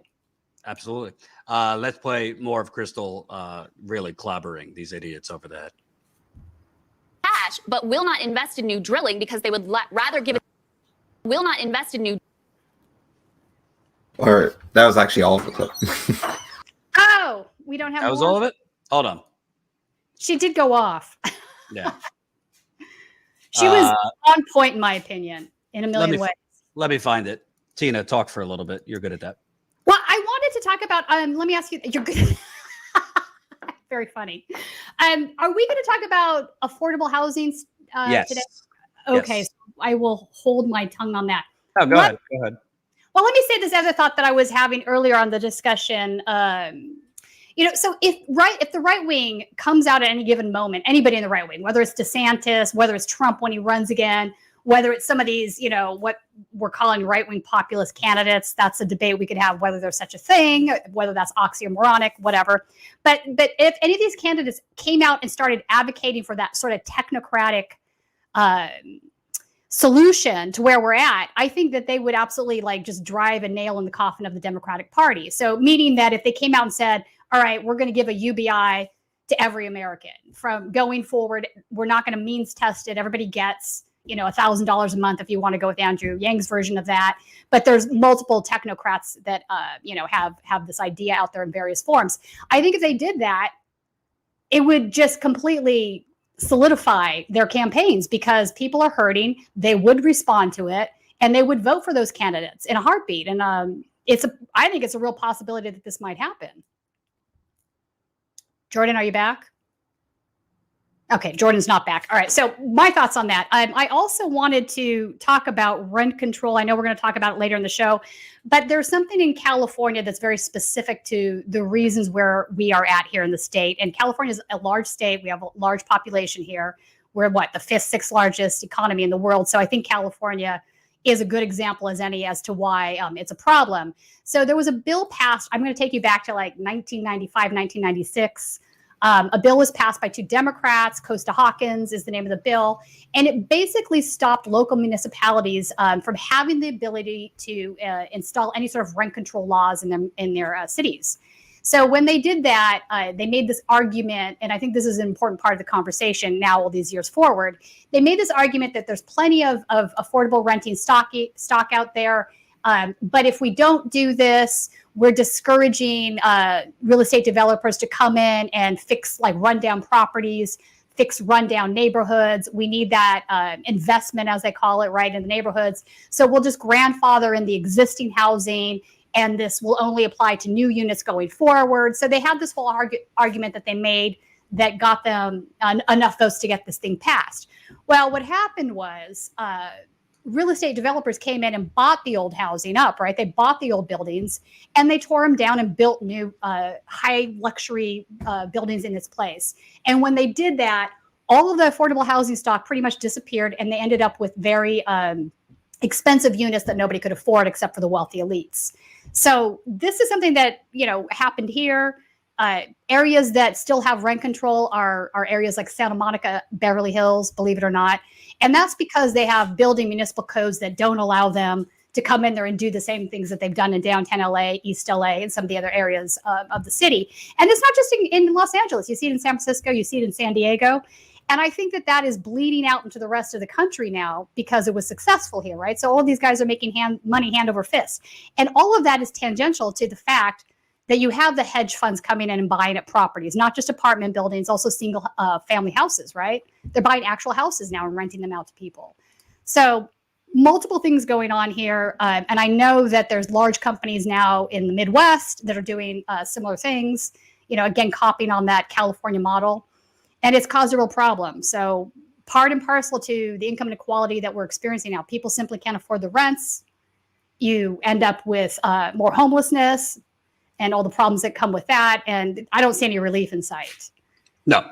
Absolutely. Let's play more of Krystal really clobbering these idiots over the head. Cash, but will not invest in new drilling because they would rather give it. Will not invest in new. Or that was actually all of the clip. Oh, we don't have. That was all of it. Hold on. She did go off. Yeah. She was on point, in my opinion, in a million ways. Let me find it. Tina, talk for a little bit. You're good at that. Well, I wanted to talk about. Let me ask you. You're good. Very funny. Are we going to talk about affordable housing yes. today? Okay, yes. So I will hold my tongue on that. Oh, go ahead. Go ahead. Well, let me say this other thought that I was having earlier on the discussion. So if the right wing comes out at any given moment, anybody in the right wing, whether it's DeSantis, whether it's Trump when he runs again, whether it's some of these, what we're calling right-wing populist candidates, that's a debate we could have, whether there's such a thing, whether that's oxymoronic, whatever. But if any of these candidates came out and started advocating for that sort of technocratic solution to where we're at, I think that they would absolutely just drive a nail in the coffin of the Democratic Party. So meaning that if they came out and said, all right, we're going to give a UBI to every American from going forward, we're not going to means test it. Everybody gets $1,000 a month if you want to go with Andrew Yang's version of that. But there's multiple technocrats that, have this idea out there in various forms. I think if they did that, it would just completely solidify their campaigns because people are hurting. They would respond to it and they would vote for those candidates in a heartbeat. And I think it's a real possibility that this might happen. Jordan, are you back? Okay, Jordan's not back. All right, so my thoughts on that. I also wanted to talk about rent control. I know we're going to talk about it later in the show, but there's something in California that's very specific to the reasons where we are at here in the state. And California is a large state. We have a large population here. We're the fifth, sixth largest economy in the world. So I think California is a good example as any as to why it's a problem. So there was a bill passed. I'm going to take you back to like 1995, 1996. A bill was passed by two Democrats. Costa-Hawkins is the name of the bill. And it basically stopped local municipalities from having the ability to install any sort of rent control laws in their cities. So when they did that, they made this argument, and I think this is an important part of the conversation now all these years forward. They made this argument that there's plenty of affordable renting stock out there. But if we don't do this, we're discouraging real estate developers to come in and fix like rundown properties, fix rundown neighborhoods. We need that investment, as they call it, right, in the neighborhoods. So we'll just grandfather in the existing housing, and this will only apply to new units going forward. So they had this whole argument that they made that got them enough votes to get this thing passed. Well, what happened was real estate developers came in and bought the old housing up, right? They bought the old buildings and they tore them down and built new high luxury buildings in its place. And when they did that, all of the affordable housing stock pretty much disappeared, and they ended up with very expensive units that nobody could afford except for the wealthy elites. So this is something that, happened here. Areas that still have rent control are areas like Santa Monica, Beverly Hills, believe it or not. And that's because they have building municipal codes that don't allow them to come in there and do the same things that they've done in downtown LA, East LA, and some of the other areas of the city. And it's not just in Los Angeles. You see it in San Francisco, you see it in San Diego. And I think that is bleeding out into the rest of the country now because it was successful here, right? So all of these guys are making money hand over fist. And all of that is tangential to the fact that you have the hedge funds coming in and buying up properties, not just apartment buildings, also single family houses, right? They're buying actual houses now and renting them out to people. So multiple things going on here. And I know that there's large companies now in the Midwest that are doing similar things, again, copying on that California model. And it's caused a real problem. So part and parcel to the income inequality that we're experiencing now, people simply can't afford the rents. You end up with more homelessness and all the problems that come with that. And I don't see any relief in sight. No.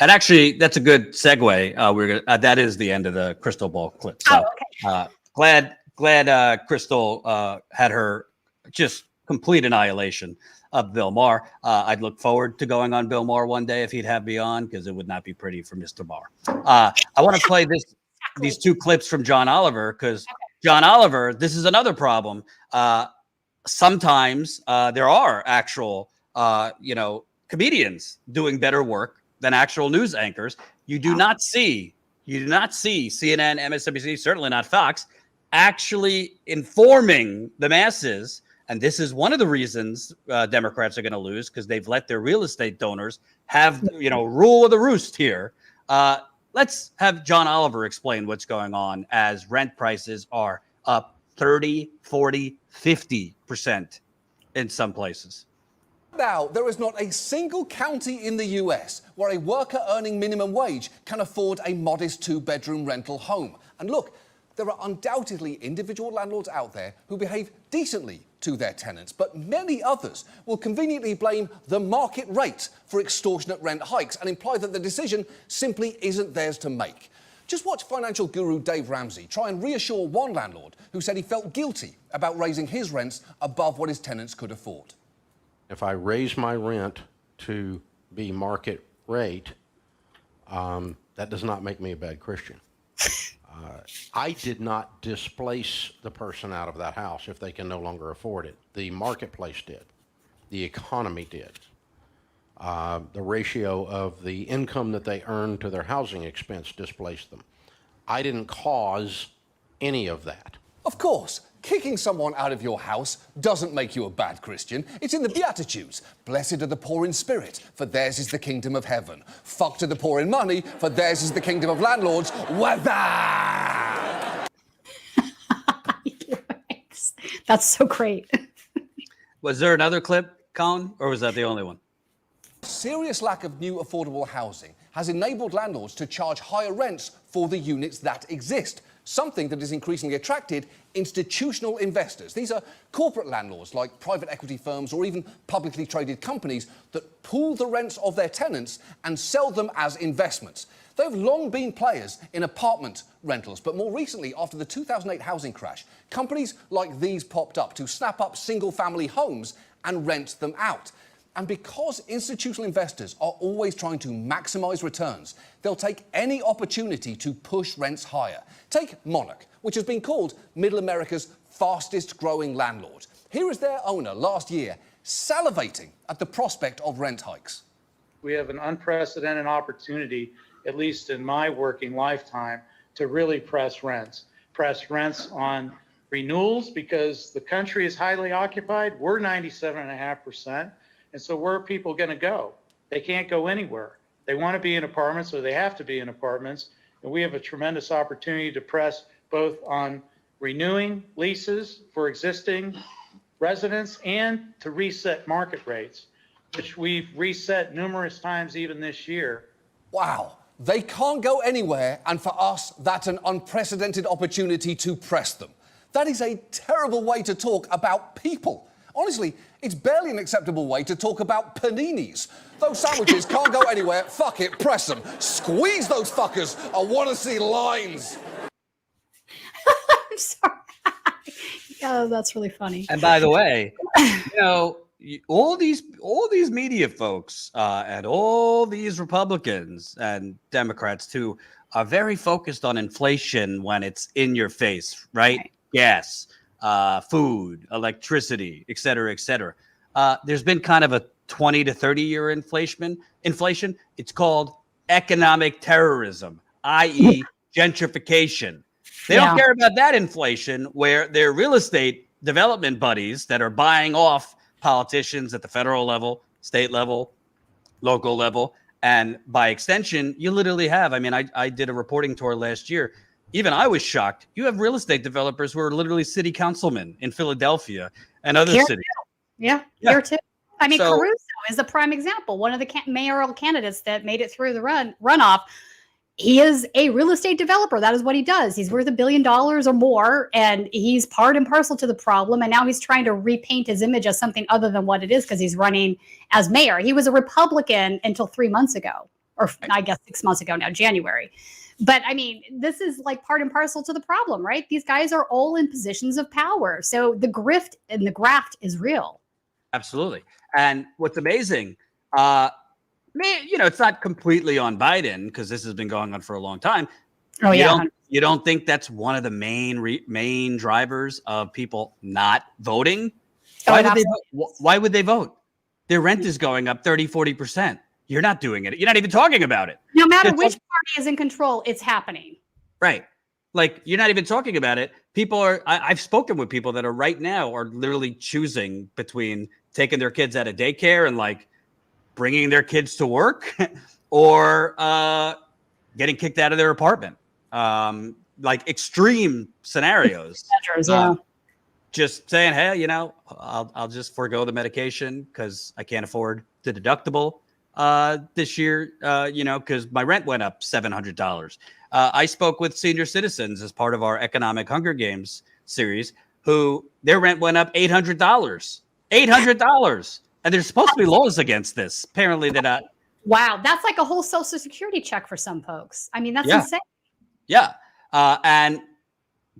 And actually, that's a good segue. That is the end of the crystal ball clip. So okay. Glad Krystal had her just complete annihilation of Bill Maher. I'd look forward to going on Bill Maher one day if he'd have me on, because it would not be pretty for Mr. Maher. I want to play these two clips from John Oliver, because John Oliver, this is another problem. Sometimes there are actual, comedians doing better work than actual news anchors. You do not see CNN, MSNBC, certainly not Fox, actually informing the masses. And this is one of the reasons Democrats are going to lose, because they've let their real estate donors have, rule of the roost here. Let's have John Oliver explain what's going on as rent prices are up 30, 40, 50% in some places. Now, there is not a single county in the US where a worker earning minimum wage can afford a modest 2-bedroom rental home. And look, there are undoubtedly individual landlords out there who behave decently to their tenants, but many others will conveniently blame the market rate for extortionate rent hikes and imply that the decision simply isn't theirs to make. Just watch financial guru Dave Ramsey try and reassure one landlord who said he felt guilty about raising his rents above what his tenants could afford. If I raise my rent to be market rate, that does not make me a bad Christian. I did not displace the person out of that house if they can no longer afford it. The marketplace did. The economy did. The ratio of the income that they earned to their housing expense displaced them. I didn't cause any of that. Of course, kicking someone out of your house doesn't make you a bad Christian. It's in the Beatitudes. Blessed are the poor in spirit, for theirs is the kingdom of heaven. Fuck to the poor in money, for theirs is the kingdom of landlords. That's so great. Was there another clip, Colin, or was that the only one? Serious lack of new affordable housing has enabled landlords to charge higher rents for the units that exist, something that has increasingly attracted institutional investors. These are corporate landlords like private equity firms or even publicly traded companies that pool the rents of their tenants and sell them as investments. They've long been players in apartment rentals, but more recently, after the 2008 housing crash, companies like these popped up to snap up single-family homes and rent them out. And because institutional investors are always trying to maximize returns, they'll take any opportunity to push rents higher. Take Monarch, which has been called Middle America's fastest growing landlord. Here is their owner last year salivating at the prospect of rent hikes. We have an unprecedented opportunity, at least in my working lifetime, to really press rents on renewals because the country is highly occupied. We're 97.5%. And so where are people going to go? They can't go anywhere. They want to be in apartments or they have to be in apartments. And we have a tremendous opportunity to press both on renewing leases for existing residents and to reset market rates, which we've reset numerous times even this year. Wow. They can't go anywhere, and for us, that's an unprecedented opportunity to press them. That is a terrible way to talk about people. Honestly, it's barely an acceptable way to talk about paninis. Those sandwiches can't go anywhere. Fuck it, press them. Squeeze those fuckers. I want to see lines. I'm sorry. Oh, that's really funny. And by the way, all these media folks and all these Republicans and Democrats too are very focused on inflation when it's in your face, right? Gas, food, electricity, et cetera, et cetera. There's been kind of a 20 to 30 year inflation. It's called economic terrorism, i.e. gentrification. They don't care about that inflation where their real estate development buddies that are buying off politicians at the federal level, state level, local level, and by extension, you literally have, I did a reporting tour last year. Even I was shocked. You have real estate developers who are literally city councilmen in Philadelphia and other cities. Yeah, here too. Caruso is a prime example. One of the mayoral candidates that made it through the runoff. He is a real estate developer. That is what he does. He's worth $1 billion or more, and he's part and parcel to the problem. And now he's trying to repaint his image as something other than what it is because he's running as mayor. He was a Republican until 3 months ago, or I guess 6 months ago now, January. But this is like part and parcel to the problem, right? These guys are all in positions of power. So the grift and the graft is real. Absolutely. And what's amazing, it's not completely on Biden because this has been going on for a long time. Oh, yeah. You don't think that's one of the main drivers of people not voting? Why would they vote? Their rent is going up 30, 40%. You're not doing it. You're not even talking about it. No matter which party is in control, it's happening. Right. Like, you're not even talking about it. People are, I've spoken with people that are right now are literally choosing between taking their kids out of daycare and like bringing their kids to work or getting kicked out of their apartment. Like extreme scenarios. Just saying, hey, I'll just forego the medication because I can't afford the deductible this year, because my rent went up $700. I spoke with senior citizens as part of our Economic Hunger Games series who their rent went up $800. $800. And there's supposed to be laws against this. Apparently they're not. Wow. That's like a whole Social Security check for some folks. That's insane. Yeah. And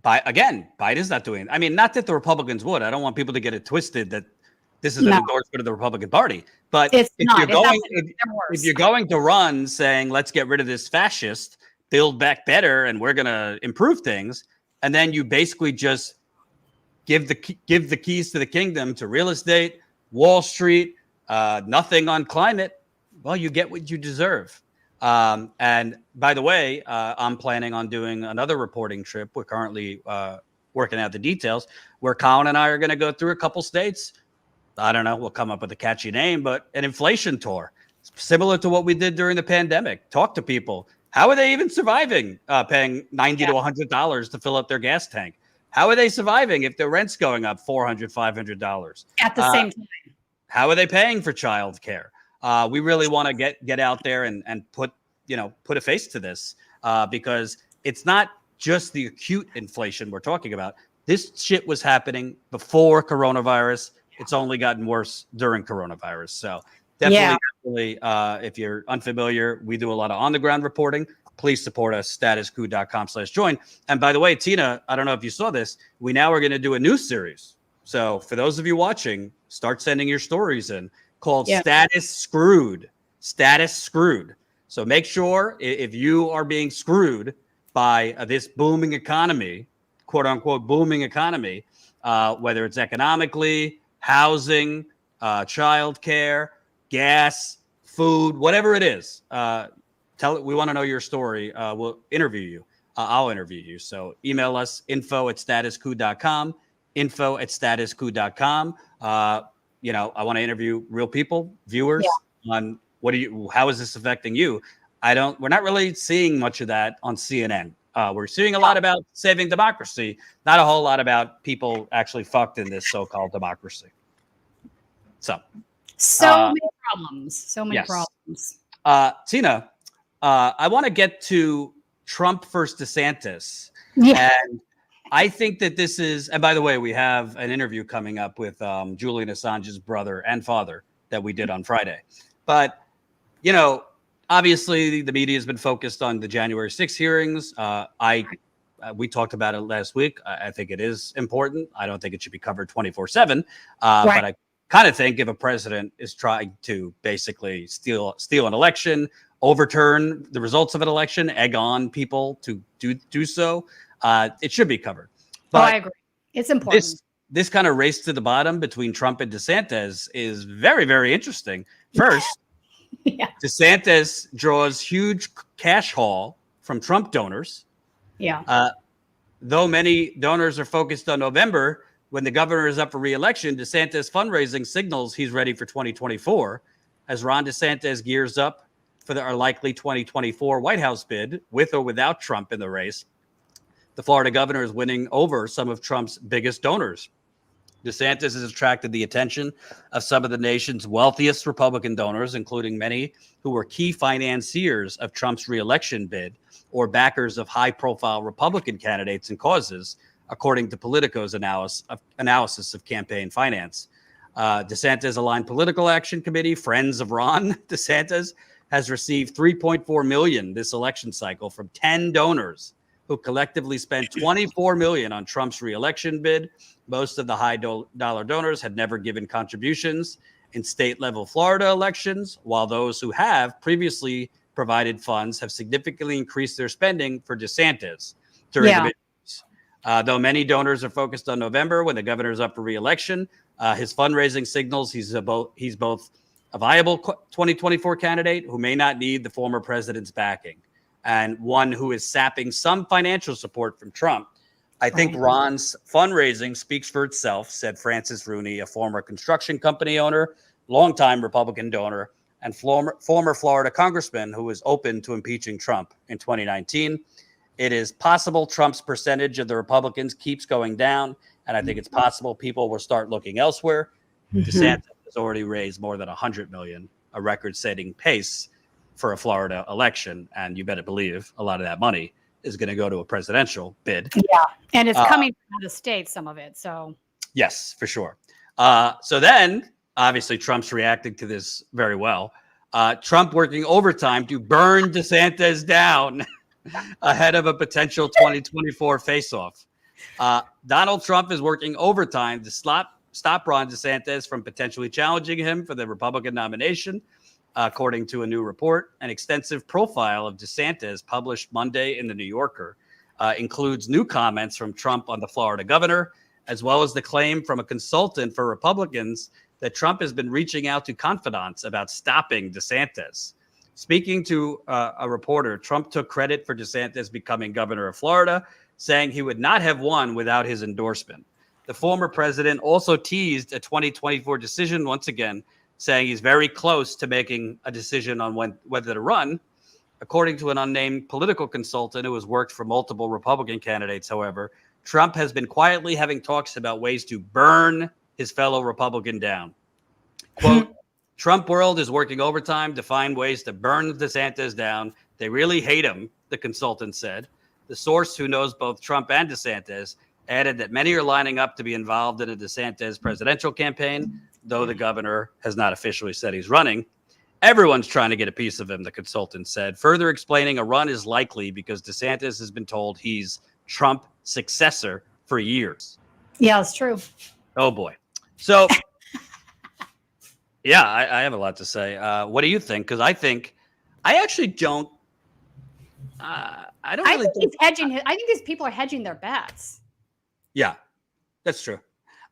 Biden's not doing it. Not that the Republicans would. I don't want people to get it twisted that this is an endorsement of the Republican Party. But if you're going to run saying, let's get rid of this fascist, build back better, and we're going to improve things, and then you basically just give the keys to the kingdom to real estate, Wall Street, nothing on climate, well, you get what you deserve. And by the way, I'm planning on doing another reporting trip. We're currently working out the details where Colin and I are going to go through a couple states. I don't know. We'll come up with a catchy name, but an inflation tour, similar to what we did during the pandemic. Talk to people. How are they even surviving paying $90 to $100 to fill up their gas tank? How are they surviving if their rent's going up $400, $500? At the same time. How are they paying for childcare? we really want to get out there and put a face to this because it's not just the acute inflation we're talking about. This shit was happening before coronavirus. It's only gotten worse during coronavirus. So definitely, if you're unfamiliar, we do a lot of on-the-ground reporting. Please support us, statuscoup.com/join. And by the way, Tina, I don't know if you saw this. We now are going to do a new series. So for those of you watching, start sending your stories in called Status Screwed. Status Screwed. So make sure if you are being screwed by this booming economy, quote unquote booming economy, whether it's economically, housing, childcare, gas, food, whatever it is, we want to know your story. We'll interview you. I'll interview you. So email us info@statuscoup.com, info@statuscoup.com. I want to interview real people, viewers on how is this affecting you? We're not really seeing much of that on CNN. We're seeing a lot about saving democracy, not a whole lot about people actually fucked in this so-called democracy. So many problems. So many problems. Tina, I want to get to Trump versus DeSantis. And I think that this is, and by the way, we have an interview coming up with Julian Assange's brother and father that we did on Friday. But, obviously the media has been focused on the January 6th hearings. We talked about it last week. I think it is important. I don't think it should be covered 24/7. But I kind of think if a president is trying to basically steal an election, overturn the results of an election, egg on people to do so, it should be covered. But I agree. It's important. This kind of race to the bottom between Trump and DeSantis is very, very interesting. First, DeSantis draws huge cash haul from Trump donors. Though many donors are focused on November, when the governor is up for re-election, DeSantis fundraising signals he's ready for 2024 as Ron DeSantis gears up for our likely 2024 White House bid, with or without Trump in the race. The Florida governor is winning over some of Trump's biggest donors. DeSantis has attracted the attention of some of the nation's wealthiest Republican donors, including many who were key financiers of Trump's re-election bid or backers of high-profile Republican candidates and causes, according to Politico's analysis of campaign finance. DeSantis-aligned political action committee, Friends of Ron DeSantis, has received $3.4 million this election cycle from 10 donors who collectively spent $24 million on Trump's re-election bid. Most of the high-dollar donors had never given contributions in state-level Florida elections, while those who have previously provided funds have significantly increased their spending for DeSantis during the midterms. Though many donors are focused on November when the governor is up for re-election, his fundraising signals he's both a viable 2024 candidate who may not need the former president's backing, and one who is sapping some financial support from Trump. I think Ron's fundraising speaks for itself, said Francis Rooney, a former construction company owner, longtime Republican donor, and former Florida congressman who was open to impeaching Trump in 2019. It is possible Trump's percentage of the Republicans keeps going down, and I think it's possible people will start looking elsewhere. DeSantis has already raised more than $100 million, a record-setting pace for a Florida election, and you better believe a lot of that money is going to go to a presidential bid. And it's coming from the states, some of it. So yes, for sure. So then, obviously, Trump's reacting to this very well. Trump working overtime to burn DeSantis down ahead of a potential 2024 face-off. Donald Trump is working overtime to stop Ron DeSantis from potentially challenging him for the Republican nomination. According to a new report, an extensive profile of DeSantis published Monday in The New Yorker includes new comments from Trump on the Florida governor, as well as the claim from a consultant for Republicans that Trump has been reaching out to confidants about stopping DeSantis. Speaking to a reporter, Trump took credit for DeSantis becoming governor of Florida, saying he would not have won without his endorsement. The former president also teased a 2024 decision once again, saying he's very close to making a decision on whether to run. According to an unnamed political consultant who has worked for multiple Republican candidates, however, Trump has been quietly having talks about ways to burn his fellow Republican down. Quote, Trump world is working overtime to find ways to burn DeSantis down. They really hate him, the consultant said. The source, who knows both Trump and DeSantis, added that many are lining up to be involved in a DeSantis presidential campaign, though the governor has not officially said he's running. Everyone's trying to get a piece of him, the consultant said, further explaining a run is likely because DeSantis has been told he's Trump's successor for years. Yeah, it's true. Oh, boy. So, yeah, I have a lot to say. What do you think? Because I actually don't. I really think he's hedging. I think these people are hedging their bets. Yeah, that's true.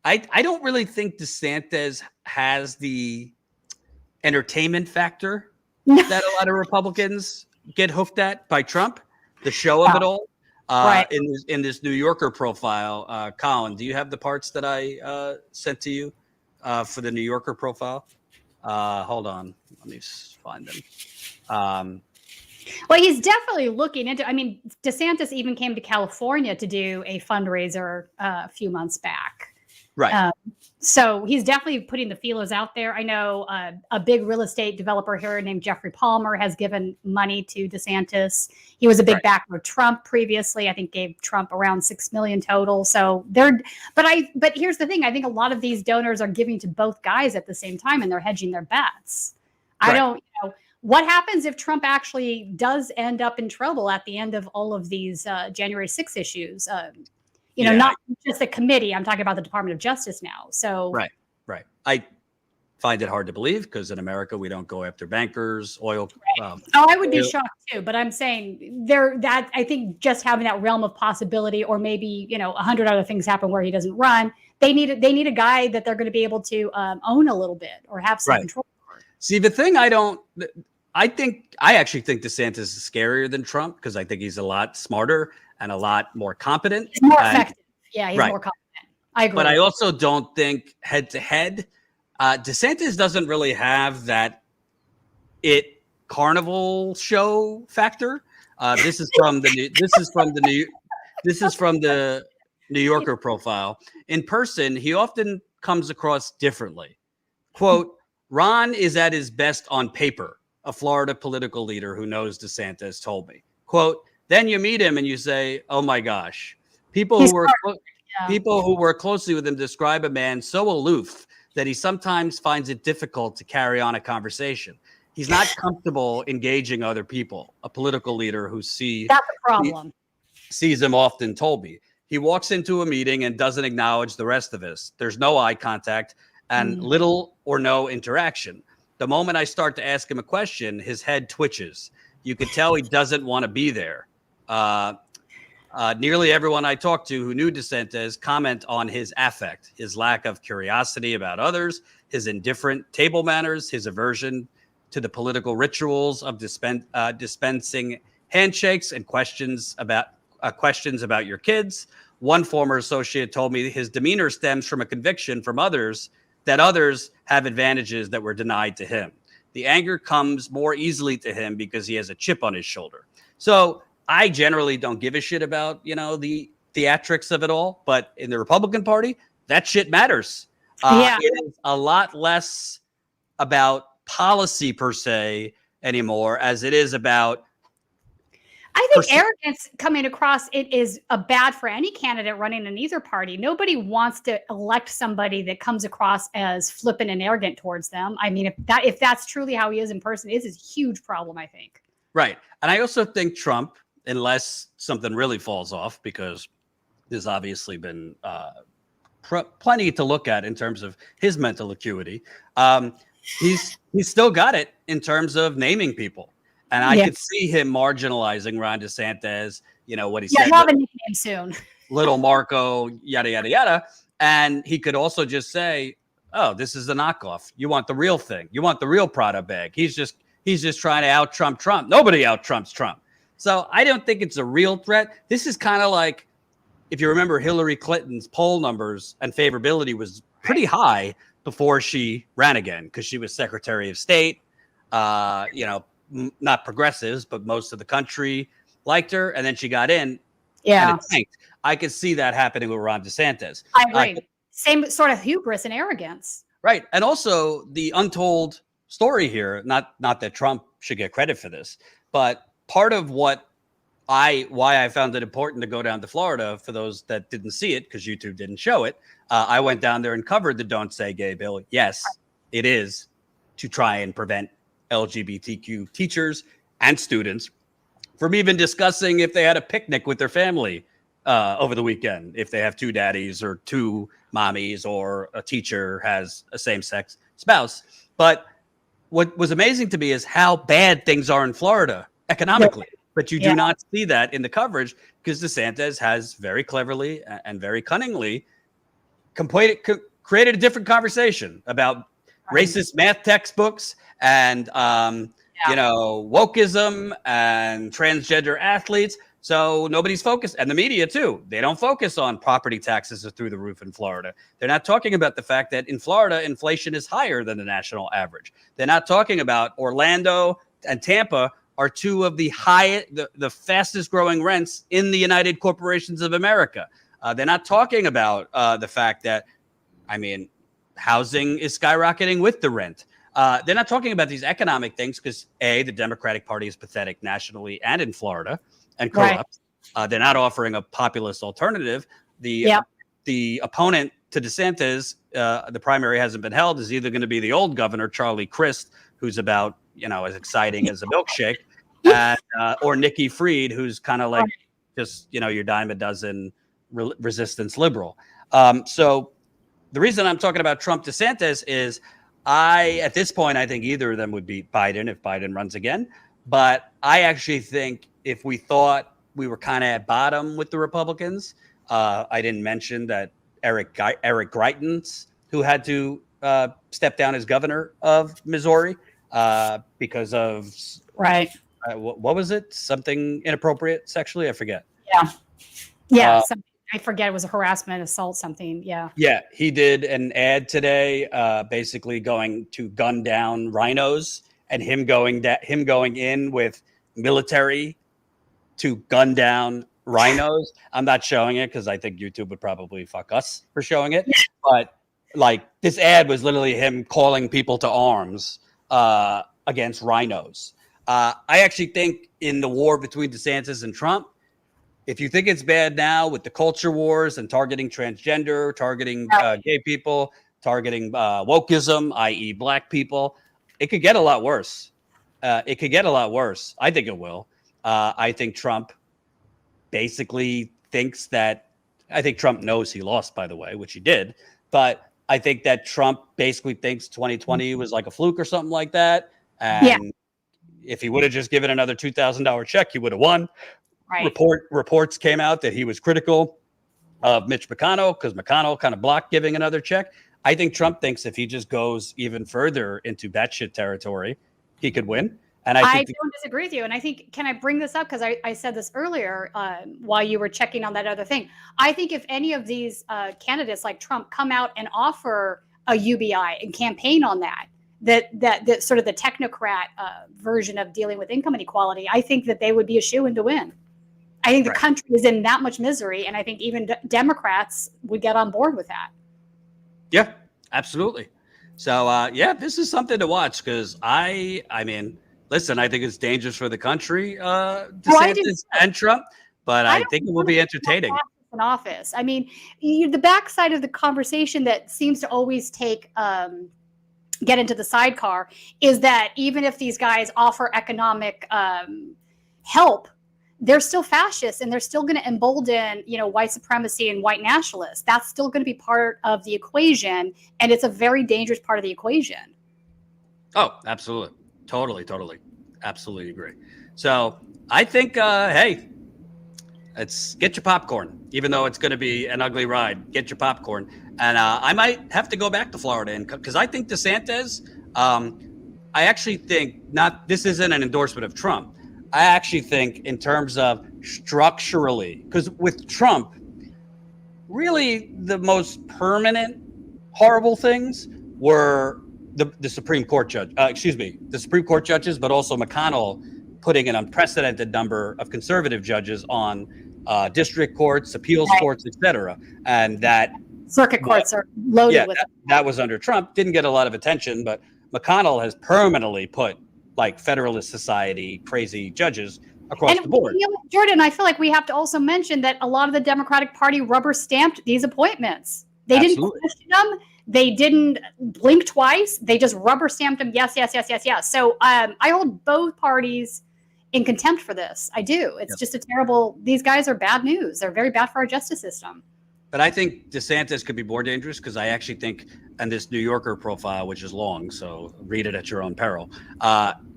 I don't really think DeSantis has the entertainment factor that a lot of Republicans get hooked at by Trump, the show of it all. Right. In this New Yorker profile, Colin, do you have the parts that I sent to you for the New Yorker profile? Hold on. Let me find them. Well, he's definitely looking into. I mean, DeSantis even came to California to do a fundraiser a few months back. Right. So he's definitely putting the feelers out there. I know a big real estate developer here named Jeffrey Palmer has given money to DeSantis. He was a big backer of Trump previously. I think gave Trump around $6 million total. So but here's the thing. I think a lot of these donors are giving to both guys at the same time, and they're hedging their bets. Right. I don't. What happens if Trump actually does end up in trouble at the end of all of these January 6 issues? Not just the committee. I'm talking about the Department of Justice now. So right. I find it hard to believe because in America we don't go after bankers, oil. Right. I would be shocked too. But I'm saying I think just having that realm of possibility, or maybe 100 other things happen where he doesn't run. They need a guy that they're going to be able to own a little bit or have some control over. See, the thing I actually think DeSantis is scarier than Trump because I think he's a lot smarter and a lot more competent. He's more effective. Yeah, he's more competent. I agree. But I also don't think head to head, DeSantis doesn't really have that carnival show factor. This is from the New Yorker profile. In person, he often comes across differently. Quote, Ron is at his best on paper, a Florida political leader who knows DeSantis told me. Quote, then you meet him and you say, oh my gosh. People who work closely with him describe a man so aloof that he sometimes finds it difficult to carry on a conversation. He's not comfortable engaging other people, a political leader who sees him often told me. He walks into a meeting and doesn't acknowledge the rest of us. There's no eye contact and little or no interaction. The moment I start to ask him a question, his head twitches. You could tell he doesn't want to be there. Nearly everyone I talked to who knew DeSantis comment on his affect, his lack of curiosity about others, his indifferent table manners, his aversion to the political rituals of dispensing handshakes and questions about your kids. One former associate told me his demeanor stems from a conviction from others that others have advantages that were denied to him. The anger comes more easily to him because he has a chip on his shoulder. So I generally don't give a shit about, the theatrics of it all. But in the Republican Party, that shit matters. It is a lot less about policy per se anymore as it is about. I think arrogance coming across it is bad for any candidate running in either party. Nobody wants to elect somebody that comes across as flippant and arrogant towards them. I mean, if that's truly how he is in person, it is a huge problem, I think. Right. And I also think Trump, unless something really falls off, because there's obviously been plenty to look at in terms of his mental acuity, he's still got it in terms of naming people. And I could see him marginalizing Ron DeSantis, what he said. Yeah, he'll have a nickname soon. Little Marco, yada, yada, yada. And he could also just say, oh, this is a knockoff. You want the real thing. You want the real Prada bag. He's just trying to out-Trump Trump. Nobody out-Trumps Trump. So I don't think it's a real threat. This is kind of like, if you remember Hillary Clinton's poll numbers and favorability was pretty high before she ran again because she was Secretary of State, not progressives, but most of the country liked her. And then she got in. Yeah. And it tanked. I could see that happening with Ron DeSantis. I agree. Same sort of hubris and arrogance. Right. And also the untold story here. Not that Trump should get credit for this, but part of why I found it important to go down to Florida, for those that didn't see it because YouTube didn't show it, I went down there and covered the Don't Say Gay bill. Yes, it is to try and prevent LGBTQ teachers and students from even discussing if they had a picnic with their family over the weekend, if they have two daddies or two mommies, or a teacher has a same-sex spouse. But what was amazing to me is how bad things are in Florida economically. But you do not see that in the coverage, because DeSantis has very cleverly and very cunningly created a different conversation about racist math textbooks and wokeism and transgender athletes. So nobody's focused, and the media too. They don't focus on property taxes are through the roof in Florida. They're not talking about the fact that in Florida, inflation is higher than the national average. They're not talking about Orlando and Tampa are two of the fastest growing rents in the United Corporations of America. They're not talking about the fact that, housing is skyrocketing with the rent. They're not talking about these economic things because the Democratic Party is pathetic nationally and in Florida and corrupt. They're not offering a populist alternative. The opponent to DeSantis, the primary hasn't been held, is either going to be the old governor, Charlie Crist, who's about, as exciting as a milkshake, and, or Nikki Fried, who's kind of like just, your dime a dozen resistance liberal. So the reason I'm talking about Trump DeSantis is at this point, I think either of them would beat Biden if Biden runs again. But I actually think if we thought we were kind of at bottom with the Republicans, I didn't mention that Eric Greitens, who had to step down as governor of Missouri because of what was it? Something inappropriate sexually? I forget. I forget. It was a harassment, assault, something. Yeah, he did an ad today, basically going to gun down rhinos, and him going in with military to gun down rhinos. I'm not showing it because I think YouTube would probably fuck us for showing it. But this ad was literally him calling people to arms against rhinos. I actually think in the war between DeSantis and Trump, if you think it's bad now with the culture wars and targeting transgender, targeting gay people, targeting wokeism, i.e. black people, it could get a lot worse. I think it will. I think Trump basically thinks that, I think Trump knows he lost, by the way, which he did. But I think that Trump basically thinks 2020 was like a fluke or something like that. And if he would have just given another $2,000 check, he would have won. Reports came out that he was critical of Mitch McConnell because McConnell kind of blocked giving another check. I think Trump thinks if he just goes even further into batshit territory, he could win. And I don't disagree with you. And I think, can I bring this up? Because I said this earlier while you were checking on that other thing. I think if any of these candidates like Trump come out and offer a UBI and campaign on that sort of the technocrat version of dealing with income inequality, I think that they would be a shoo-in to win. I think the country is in that much misery, and I think even Democrats would get on board with that. Yeah, absolutely. So, this is something to watch because listen, I think it's dangerous for the country, DeSantis and Trump, but I think it will be entertaining. In office, the backside of the conversation that seems to always get into the sidecar is that even if these guys offer economic help, they're still fascists and they're still going to embolden, white supremacy and white nationalists. That's still going to be part of the equation. And it's a very dangerous part of the equation. Oh, absolutely. Totally. Absolutely agree. So I think, let's get your popcorn, even though it's going to be an ugly ride. Get your popcorn. And I might have to go back to Florida because I think DeSantis, I actually think this isn't an endorsement of Trump. I actually think in terms of structurally, because with Trump, really the most permanent horrible things were the Supreme Court the Supreme Court judges, but also McConnell putting an unprecedented number of conservative judges on district courts, appeals courts, etc. And that circuit courts are loaded with it. That was under Trump. Didn't get a lot of attention, but McConnell has permanently put like Federalist Society crazy judges across the board. You know, Jordan, I feel like we have to also mention that a lot of the Democratic Party rubber stamped these appointments. They didn't question them. They didn't blink twice. They just rubber stamped them. Yes, yes, yes, yes, yes. So I hold both parties in contempt for this. I do. It's just a terrible, these guys are bad news. They're very bad for our justice system. But I think DeSantis could be more dangerous because I actually think, and this New Yorker profile, which is long, so read it at your own peril.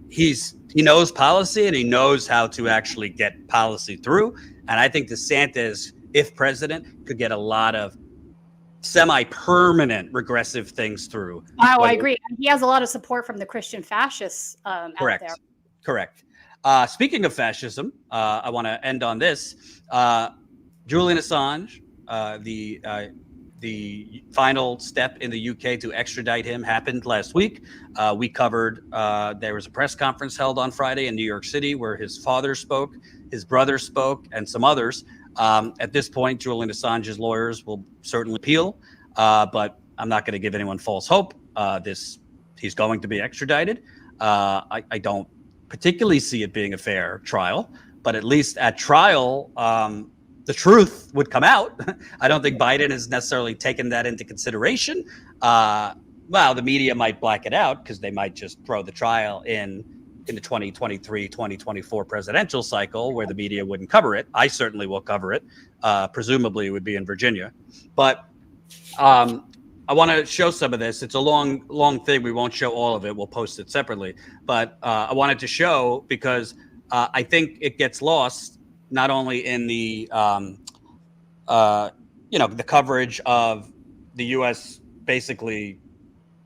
He knows policy and he knows how to actually get policy through. And I think DeSantis, if president, could get a lot of semi-permanent regressive things through. Oh, I agree. He has a lot of support from the Christian fascists correct. out there. Correct. Speaking of fascism, I want to end on this. Julian Assange, the final step in the UK to extradite him happened last week. We covered, there was a press conference held on Friday in New York City where his father spoke, his brother spoke, and some others. At this point, Julian Assange's lawyers will certainly appeal, but I'm not going to give anyone false hope. He's going to be extradited. I don't particularly see it being a fair trial, but at least at trial, the truth would come out. I don't think Biden has necessarily taken that into consideration. Well, the media might black it out because they might just throw the trial in the 2023, 2024 presidential cycle where the media wouldn't cover it. I certainly will cover it. Presumably it would be in Virginia. But I want to show some of this. It's a long thing. We won't show all of it. We'll post it separately. But I wanted to show because I think it gets lost not only in the the coverage of the U.S. basically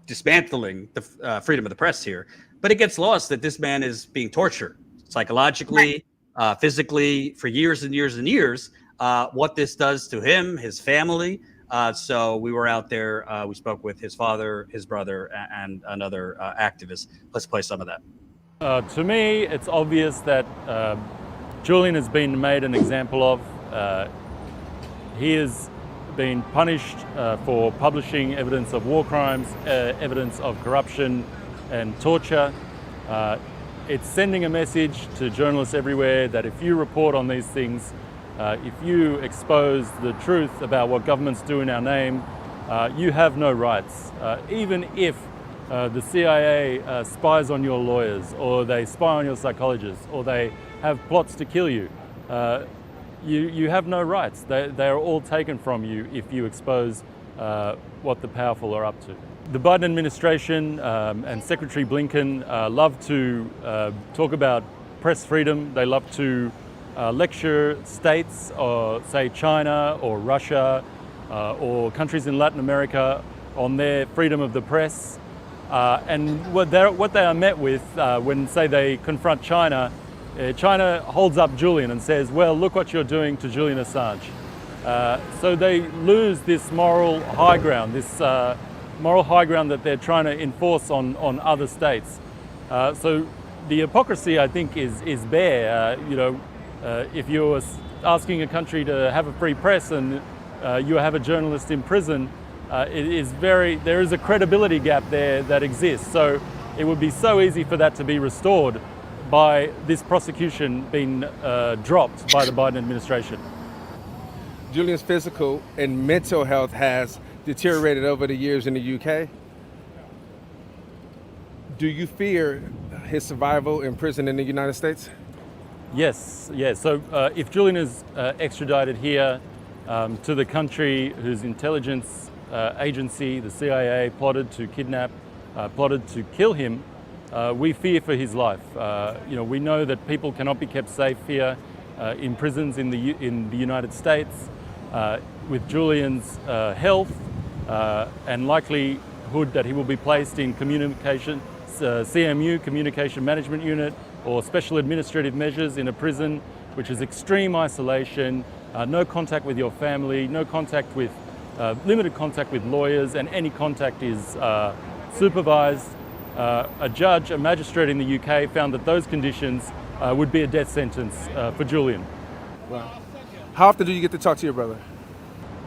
dismantling the freedom of the press here, but it gets lost that this man is being tortured psychologically, physically for years and years and years. What this does to him, his family. So we were out there. We spoke with his father, his brother, and another activist. Let's play some of that. To me, it's obvious that Julian has been made an example of. He has been punished for publishing evidence of war crimes, evidence of corruption and torture. It's sending a message to journalists everywhere that if you report on these things, if you expose the truth about what governments do in our name, you have no rights. Even if the CIA spies on your lawyers, or they spy on your psychologists, or they have plots to kill you, you have no rights. They are all taken from you if you expose what the powerful are up to. The Biden administration and Secretary Blinken love to talk about press freedom. They love to lecture states, or say China or Russia or countries in Latin America on their freedom of the press. And what they are met with when, say, they confront China, China holds up Julian and says, well, look what you're doing to Julian Assange. So they lose this moral high ground, that they're trying to enforce on other states. So the hypocrisy, I think, is bare. If you're asking a country to have a free press and you have a journalist in prison, there is a credibility gap there that exists. So it would be so easy for that to be restored by this prosecution being dropped by the Biden administration. Julian's physical and mental health has deteriorated over the years in the UK. Do you fear his survival in prison in the United States? Yes. So if Julian is extradited here to the country whose intelligence agency, the CIA, plotted to kidnap, plotted to kill him, we fear for his life. We know that people cannot be kept safe here in prisons in the United States. With Julian's health and likelihood that he will be placed in CMU, Communication Management Unit, or special administrative measures in a prison, which is extreme isolation, no contact with your family, limited contact with lawyers, and any contact is supervised. A magistrate in the UK found that those conditions would be a death sentence for Julian. Wow. How often do you get to talk to your brother?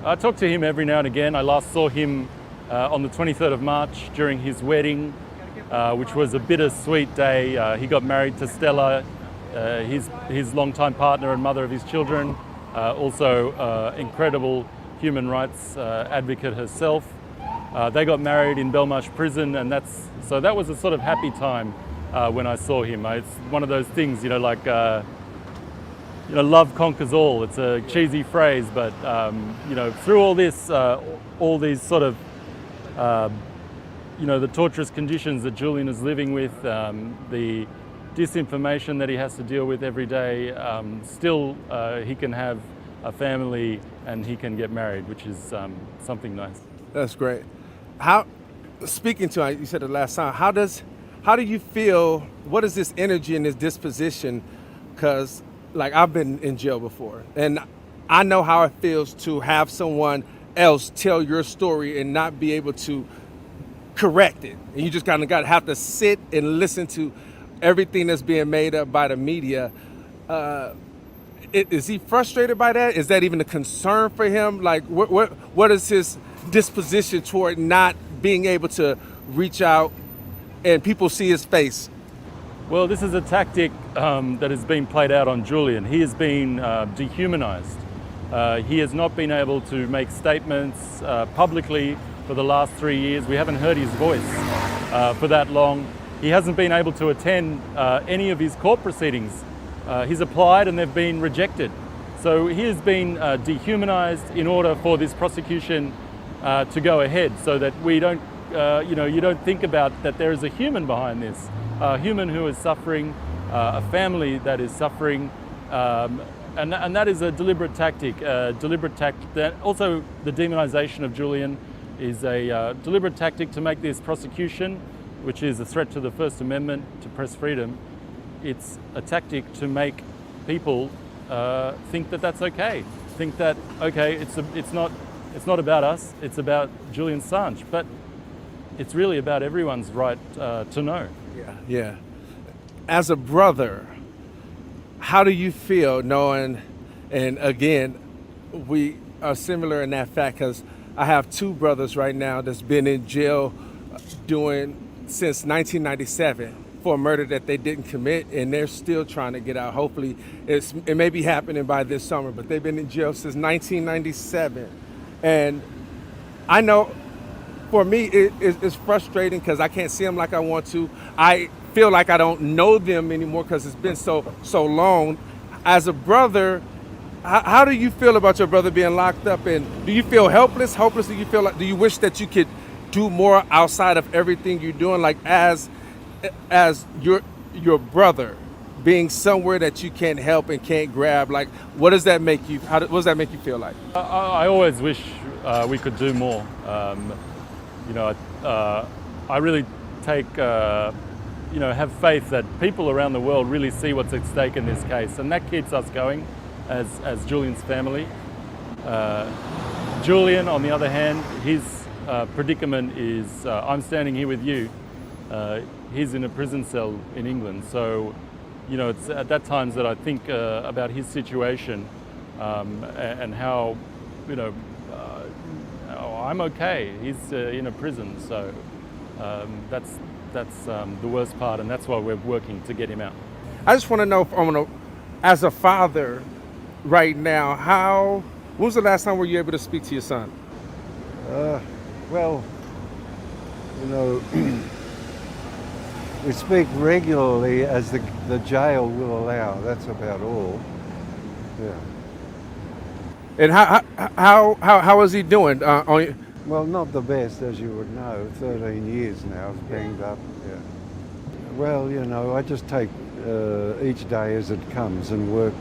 I talk to him every now and again. I last saw him on the 23rd of March during his wedding. which was a bittersweet day. He got married to Stella, his longtime partner and mother of his children, also incredible human rights advocate herself. They got married in Belmarsh prison, and so that was a sort of happy time when I saw him. It's one of those things, like, love conquers all. It's a cheesy phrase, but through all this, all these sort of, the torturous conditions that Julian is living with, the disinformation that he has to deal with every day, still he can have a family and he can get married, which is something nice. That's great. Speaking to, you said it last time, how do you feel, what is this energy and this disposition? Because like I've been in jail before, and I know how it feels to have someone else tell your story and not be able to correct it. And you just kind of have to sit and listen to everything that's being made up by the media. Is he frustrated by that? Is that even a concern for him? Like, what is his disposition toward not being able to reach out and people see his face? Well, this is a tactic that has been played out on Julian. He has been dehumanized. He has not been able to make statements publicly for the last 3 years. We haven't heard his voice for that long. He hasn't been able to attend any of his court proceedings. He's applied and they've been rejected. So he has been dehumanized in order for this prosecution to go ahead, so that we don't, you don't think about that there is a human behind this, a human who is suffering, a family that is suffering, and that is a deliberate tactic. That also the demonization of Julian is a deliberate tactic to make this prosecution, which is a threat to the First Amendment, to press freedom. It's a tactic to make people think that that's okay. Think that, okay, it's not about us, it's about Julian Assange. But it's really about everyone's right to know. Yeah. As a brother, how do you feel knowing, and again, we are similar in that fact, because I have two brothers right now that's been in jail since 1997 for a murder that they didn't commit, and they're still trying to get out. Hopefully, it may be happening by this summer, but they've been in jail since 1997. And I know for me, it's frustrating because I can't see them like I want to. I feel like I don't know them anymore because it's been so long. As a brother, how do you feel about your brother being locked up? And do you feel helpless? Hopeless? Do you wish that you could do more outside of everything you're doing? Like as your brother being somewhere that you can't help and can't grab, like what does that make you? What does that make you feel like? I always wish we could do more. I really have faith that people around the world really see what's at stake in this case, and that keeps us going as Julian's family. Julian, on the other hand, his predicament is, I'm standing here with you. He's in a prison cell in England. So, it's at that times that I think about his situation and how, I'm okay. He's in a prison. So that's the worst part, and that's why we're working to get him out. I just want to know, as a father right now, when was the last time were you able to speak to your son? Well, we speak regularly as the jail will allow. That's about all. Yeah. And how is he doing? Well, not the best, as you would know. 13 years now, it's banged up. Yeah. Well, I just take each day as it comes and work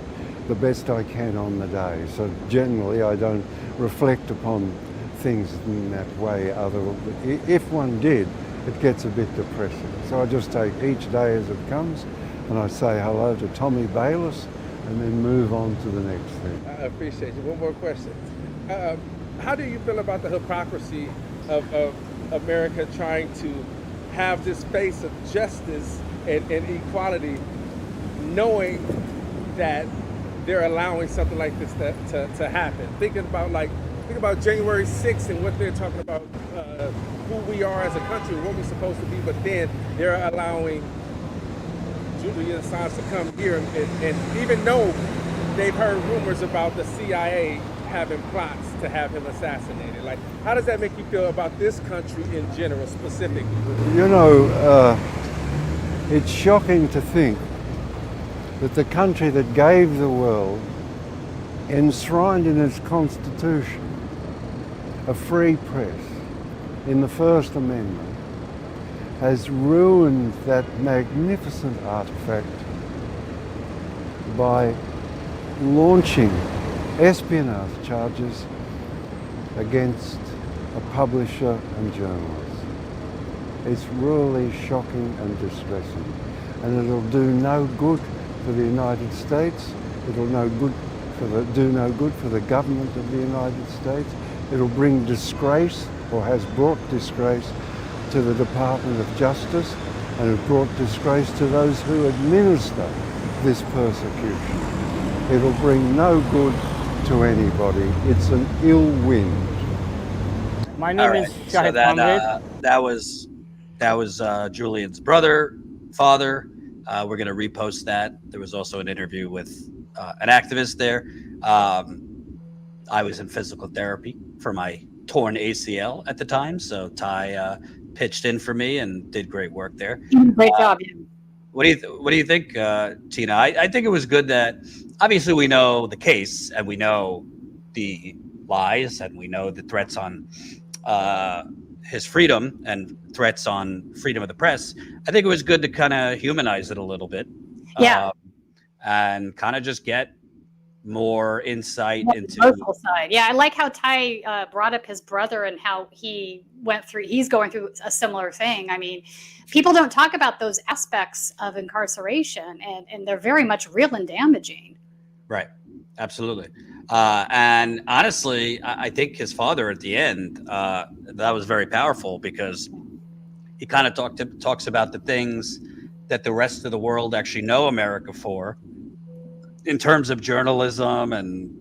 the best I can on the day. So generally, I don't reflect upon things in that way. If one did, it gets a bit depressing. So I just take each day as it comes, and I say hello to Tommy Bayliss, and then move on to the next thing. I appreciate you. One more question. How do you feel about the hypocrisy of America trying to have this face of justice and equality, knowing that they're allowing something like this to happen? Think about January 6th and what they're talking about who we are as a country, what we're supposed to be, but then they're allowing Julian Assange to come here, and even though they've heard rumors about the CIA having plots to have him assassinated. Like, how does that make you feel about this country in general, specifically? You know, it's shocking to think that the country that gave the world, enshrined in its constitution, a free press in the First Amendment, has ruined that magnificent artifact by launching espionage charges against a publisher and journalist. It's really shocking and distressing, and it'll do no good for the United States. It'll do no good for the government of the United States. It'll bring disgrace, or has brought disgrace, to the Department of Justice, and it brought disgrace to those who administer this persecution. It'll bring no good to anybody. It's an ill wind. My name is Shahid Comrade. That was Julian's father. We're going to repost that. There was also an interview with an activist there. I was in physical therapy for my torn ACL at the time, so Ty pitched in for me and did great work there. Great job. What do you think, Tina? I think it was good that obviously we know the case and we know the lies and we know the threats on his freedom and threats on freedom of the press. I think it was good to kind of humanize it a little bit. Yeah. And kind of just get more insight into the emotional side. Yeah, I like how Ty brought up his brother and how he's going through a similar thing. I mean, people don't talk about those aspects of incarceration, and they're very much real and damaging. Right. Absolutely. And honestly, I think his father at the end, that was very powerful, because he kind of talks about the things that the rest of the world actually know America for, in terms of journalism and,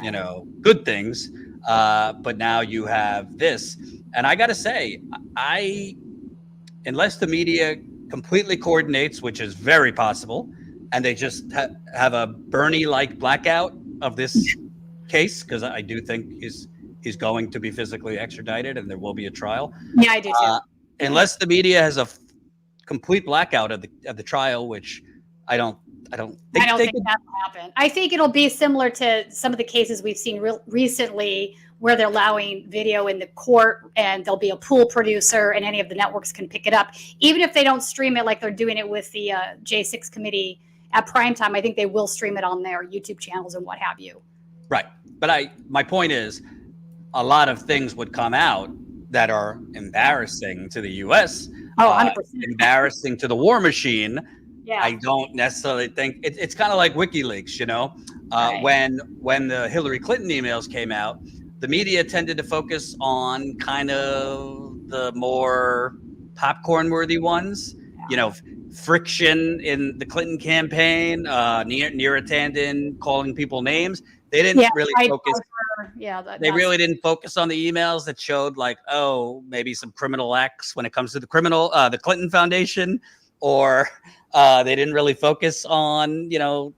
you know, good things. But now you have this. And I got to say, unless the media completely coordinates, which is very possible, and they just have a Bernie-like blackout of this case, because I do think he's going to be physically extradited and there will be a trial. Yeah, I do too. Unless the media has a complete blackout of the trial, which I don't think that will happen. I think it'll be similar to some of the cases we've seen recently, where they're allowing video in the court, and there'll be a pool producer, and any of the networks can pick it up, even if they don't stream it like they're doing it with the J6 committee at primetime. I think they will stream it on their YouTube channels and what have you. Right, but my point is, a lot of things would come out that are embarrassing to the U.S. 100%. Embarrassing to the war machine. Yeah. I don't necessarily think it's kind of like WikiLeaks, you know, Right. when the Hillary Clinton emails came out, the media tended to focus on kind of the more popcorn worthy ones, you know, friction in the Clinton campaign, Neera Tanden calling people names. They didn't really focus. They really didn't focus on the emails that showed, like, oh, maybe some criminal acts when it comes to the Clinton Foundation, or they didn't really focus on, you know,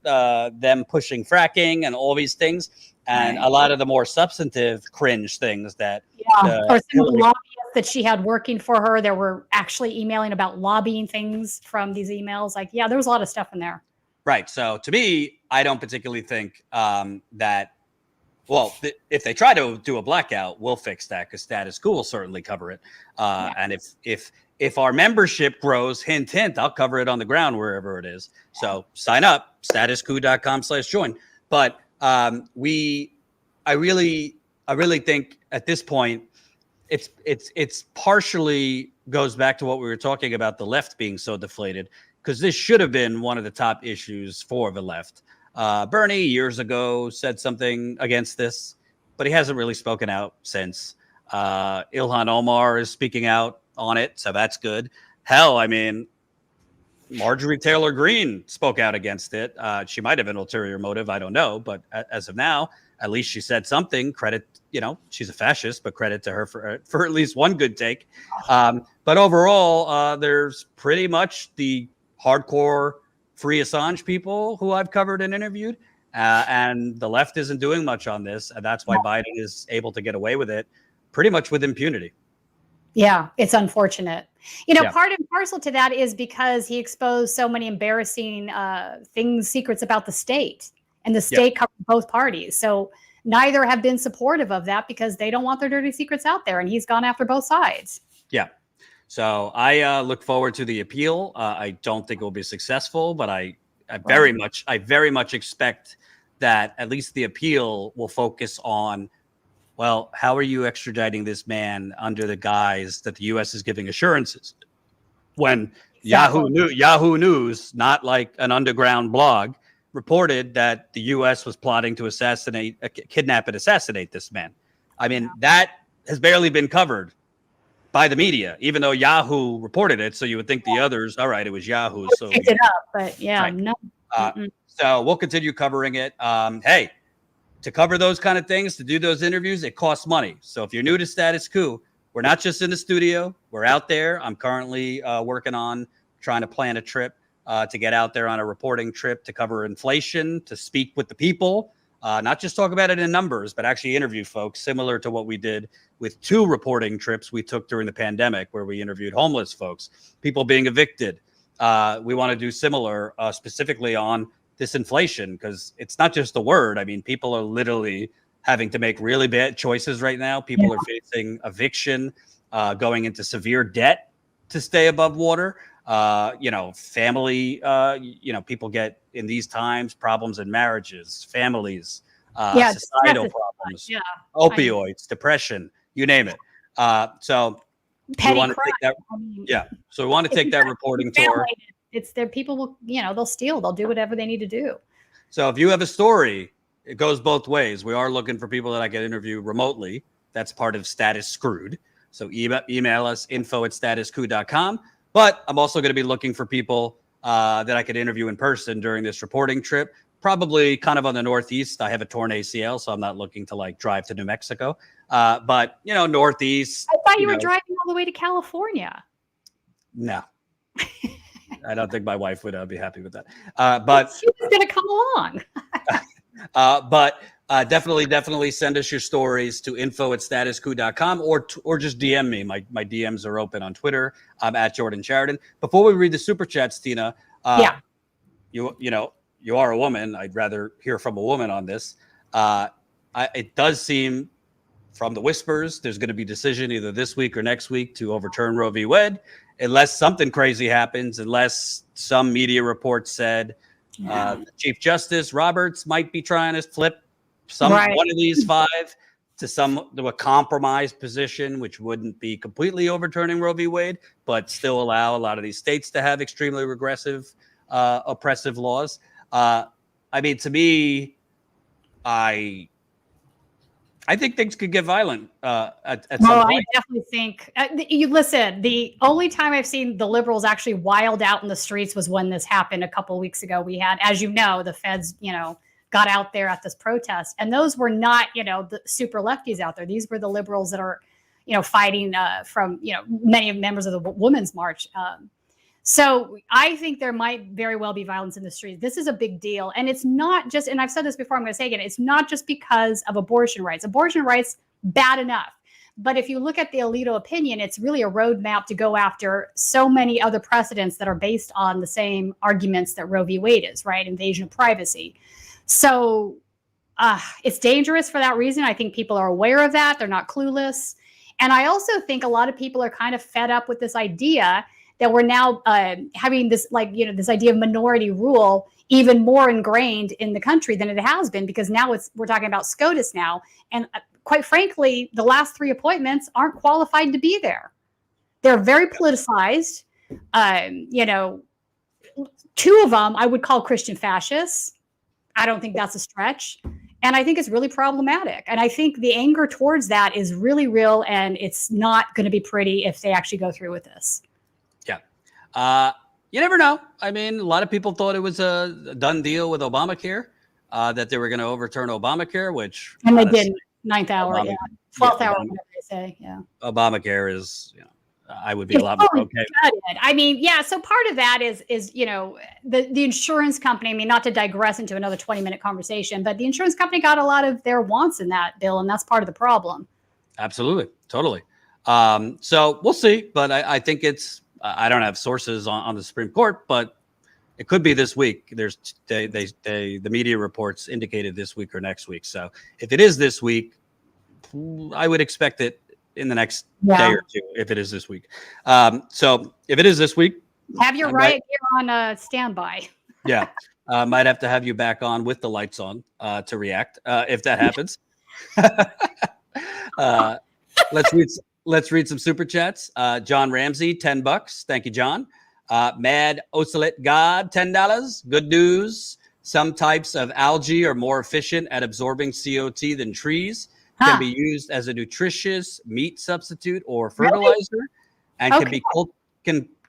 them pushing fracking and all these things, and a lot of the more substantive cringe things that. Or some of the lobbyists that she had working for her, there were actually emailing about lobbying things from these emails. Like, yeah, there was a lot of stuff in there. Right. So to me, I don't particularly think that, well, if they try to do a blackout, we'll fix that, because Status Coup will certainly cover it. And if our membership grows, hint, hint, I'll cover it on the ground wherever it is. So sign up, statuscoup.com/join. But I really think at this point, it's partially goes back to what we were talking about, the left being so deflated, because this should have been one of the top issues for the left. Bernie years ago said something against this, but he hasn't really spoken out since. Ilhan Omar is speaking out on it, so that's good. Hell, I mean, Marjorie Taylor Greene spoke out against it. She might have an ulterior motive, I don't know, but as of now, At least she said something. Credit, she's a fascist, but credit to her for at least one good take. But overall, there's pretty much the hardcore free Assange people who I've covered and interviewed. And the left isn't doing much on this. And that's why Biden is able to get away with it pretty much with impunity. Yeah, it's unfortunate. Part and parcel to that is because he exposed so many embarrassing secrets about the state, and the state covered both parties. So neither have been supportive of that because they don't want their dirty secrets out there, and he's gone after both sides. Yeah. So I look forward to the appeal. I don't think it will be successful, but I very much expect that at least the appeal will focus on, well, how are you extraditing this man under the guise that the U.S. is giving assurances? When Yahoo News, not like an underground blog, reported that the U.S. was plotting to kidnap and assassinate this man. I mean, that has barely been covered by the media, even though Yahoo reported it. So you would think the others, all right, it was Yahoo. So picked it up, but no. So we'll continue covering it. Hey, to cover those kind of things, to do those interviews, it costs money. So if you're new to Status Coup, we're not just in the studio. We're out there. I'm currently working on trying to plan a trip to get out there on a reporting trip to cover inflation, to speak with the people, not just talk about it in numbers, but actually interview folks, similar to what we did with 2 reporting trips we took during the pandemic, where we interviewed homeless folks, people being evicted. We want to do similar specifically on this inflation, because it's not just a word. I mean, people are literally having to make really bad choices right now. People are facing eviction, going into severe debt to stay above water. Family, people get in these times problems in marriages, families, societal problems, opioids, depression, you name it. So we want to take that. So we want to take that reporting tour. It's their people will, they'll steal, they'll do whatever they need to do. So if you have a story, it goes both ways. We are looking for people that I can interview remotely. That's part of Status Screwed. So email us info@statuscoup.com. But I'm also going to be looking for people that I could interview in person during this reporting trip, probably kind of on the Northeast. I have a torn ACL, so I'm not looking to drive to New Mexico. But, Northeast. I thought you were driving all the way to California. No. I don't think my wife would be happy with that. But she was going to come along. But definitely send us your stories to info@statuscoup.com or just DM me. My DMs are open on Twitter. I'm at Jordan Sheridan. Before we read the super chats, Tina, you are a woman. I'd rather hear from a woman on this. It does seem from the whispers there's going to be a decision either this week or next week to overturn Roe v. Wade, unless something crazy happens, unless some media report said Chief Justice Roberts might be trying to flip one of these 5 to a compromised position, which wouldn't be completely overturning Roe v. Wade, but still allow a lot of these states to have extremely regressive, oppressive laws. I mean, to me, I think things could get violent at some point. I definitely think you listen. The only time I've seen the liberals actually wild out in the streets was when this happened a couple of weeks ago. We had, as you know, the feds, got out there at this protest, and those were not, the super lefties out there. These were the liberals that are, fighting from, many members of the Women's March. So I think there might very well be violence in the streets. This is a big deal. And it's not just, and I've said this before, I'm going to say again, it's not just because of abortion rights. Abortion rights, bad enough. But if you look at the Alito opinion, it's really a roadmap to go after so many other precedents that are based on the same arguments that Roe v. Wade is, right? Invasion of privacy. So it's dangerous for that reason. I think people are aware of that. They're not clueless. And I also think a lot of people are kind of fed up with this idea that we're now having this, this idea of minority rule even more ingrained in the country than it has been, because now we're talking about SCOTUS now. And quite frankly, the last 3 appointments aren't qualified to be there. They're very politicized. 2 of them I would call Christian fascists. I don't think that's a stretch. And I think it's really problematic. And I think the anger towards that is really real, and it's not going to be pretty if they actually go through with this. You never know. I mean, a lot of people thought it was a done deal with Obamacare. that they were going to overturn Obamacare, which and they didn't. Ninth hour, Obama, yeah. 12th hour, Obama, whatever they say, yeah. Obamacare is, I would be a lot more okay. I mean, yeah. So part of that is the insurance company. I mean, not to digress into another 20-minute conversation, but the insurance company got a lot of their wants in that bill, and that's part of the problem. Absolutely, totally. So we'll see, but I think it's. I don't have sources on the Supreme Court, but it could be this week. The media reports indicated this week or next week. So if it is this week, I would expect it in the next day or two. If it is this week, so if it is this week, have your riot gear on standby. Yeah, might have to have you back on with the lights on to react if that happens. Let's read some super chats. John Ramsey, $10. Thank you, John. Mad Ocelit God, $10. Good news. Some types of algae are more efficient at absorbing CO2 than trees. Can be used as a nutritious meat substitute or fertilizer, and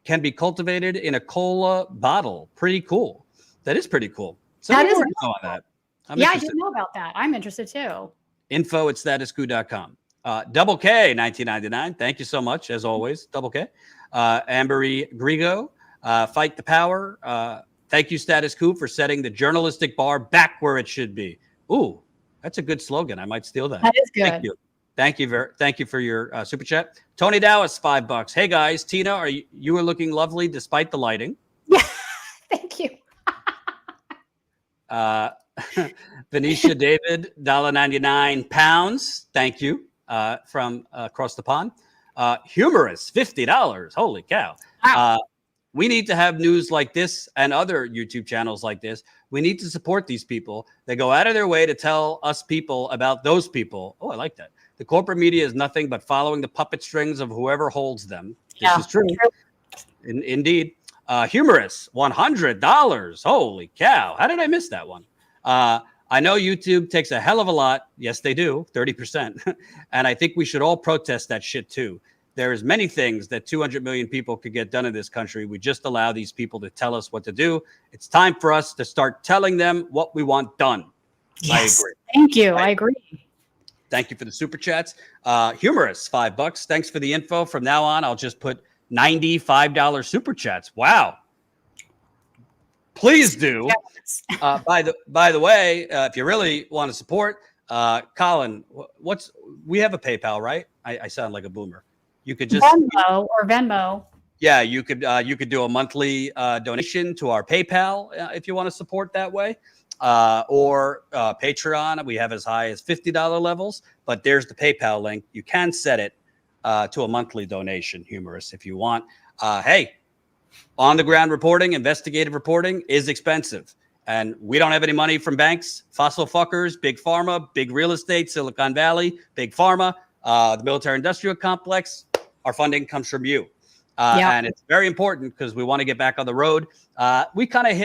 can be cultivated in a cola bottle. Pretty cool. That is pretty cool. That is on that. I didn't know about that. I'm interested too. info@statuscoup.com. Double K 1999. Thank you so much, as always. Double K. Ambery Grigo, fight the power. Thank you, Status Coup, for setting the journalistic bar back where it should be. Ooh, that's a good slogan. I might steal that. That is good. Thank you. Thank you for your super chat. Tony Dowis, $5. Hey guys, Tina, you are looking lovely despite the lighting. Yeah, thank you. Venetia David, $1.99. Thank you from across the pond. Humorous, $50. Holy cow. We need to have news like this and other YouTube channels like this. We need to support these people. They go out of their way to tell us people about those people. Oh, I like that. The corporate media is nothing but following the puppet strings of whoever holds them. This is true. Indeed. Humorous, $100. Holy cow. How did I miss that one? I know YouTube takes a hell of a lot. Yes, they do, 30%. And I think we should all protest that shit too. There's many things that 200 million people could get done in this country. We just allow these people to tell us what to do. It's time for us to start telling them what we want done. Yes, I agree. Thank you. I agree. Thank you for the super chats. Humorous, $5. Thanks for the info. From now on, I'll just put $95 super chats. Wow. Please do. By the way, if you really want to support, Colin, we have a PayPal, right? I sound like a boomer. You could just Venmo. Yeah, you could do a monthly donation to our PayPal if you want to support that way, or Patreon. We have as high as $50 levels, but there's the PayPal link. You can set it to a monthly donation, Humorous, if you want. Hey, on the ground reporting, investigative reporting is expensive, and we don't have any money from banks, fossil fuckers, big pharma, big real estate, Silicon Valley, big pharma, the military industrial complex. Our funding comes from you. And it's very important because we want to get back on the road. We kind of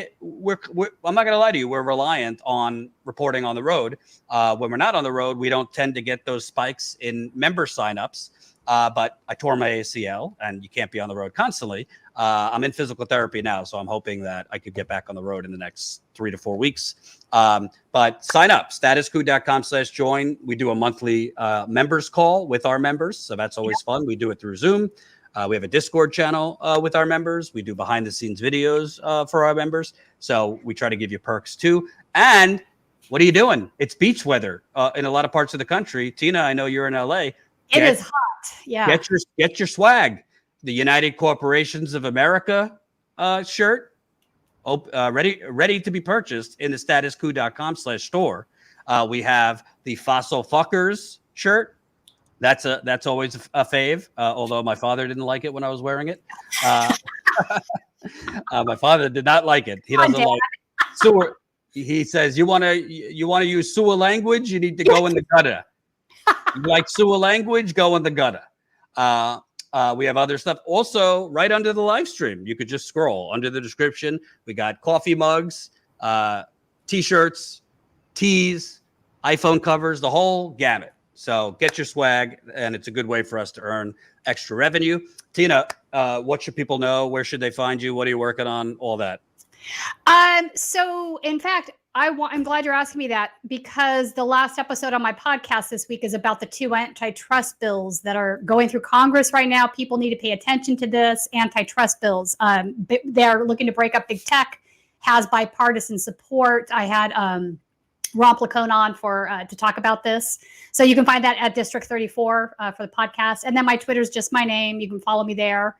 I'm not going to lie to you. We're reliant on reporting on the road. When we're not on the road, we don't tend to get those spikes in member signups. But I tore my ACL and you can't be on the road constantly. I'm in physical therapy now, so I'm hoping that I could get back on the road in the next 3 to 4 weeks. But sign up, statuscoup.com/join. We do a monthly members call with our members. So that's always fun. We do it through Zoom. We have a Discord channel with our members. We do behind the scenes videos for our members. So we try to give you perks too. And what are you doing? It's beach weather in a lot of parts of the country. Tina, I know you're in LA. It is hot. Yeah. Get your swag. The United Corporations of America shirt, ready to be purchased in the statuscoup.com/store. We have the Fossil Fuckers shirt. That's always a fave. Although my father didn't like it when I was wearing it. My father did not like it. He doesn't like sewer. He says you want to use sewer language. You need to go in the gutter. You like sewer language? Go in the gutter. We have other stuff also right under the live stream. You could just scroll under the description. We got coffee mugs, t-shirts, tees, iPhone covers, the whole gamut. So get your swag, and it's a good way for us to earn extra revenue. Tina, what should people know? Where should they find you? What are you working on? All that. So in fact, I'm glad you're asking me that, because the last episode on my podcast this week is about the 2 antitrust bills that are going through Congress right now. People need to pay attention to this. Antitrust bills. They're looking to break up big tech, has bipartisan support. I had Ron Placone on to talk about this. So you can find that at District 34 for the podcast. And then my Twitter's just my name. You can follow me there.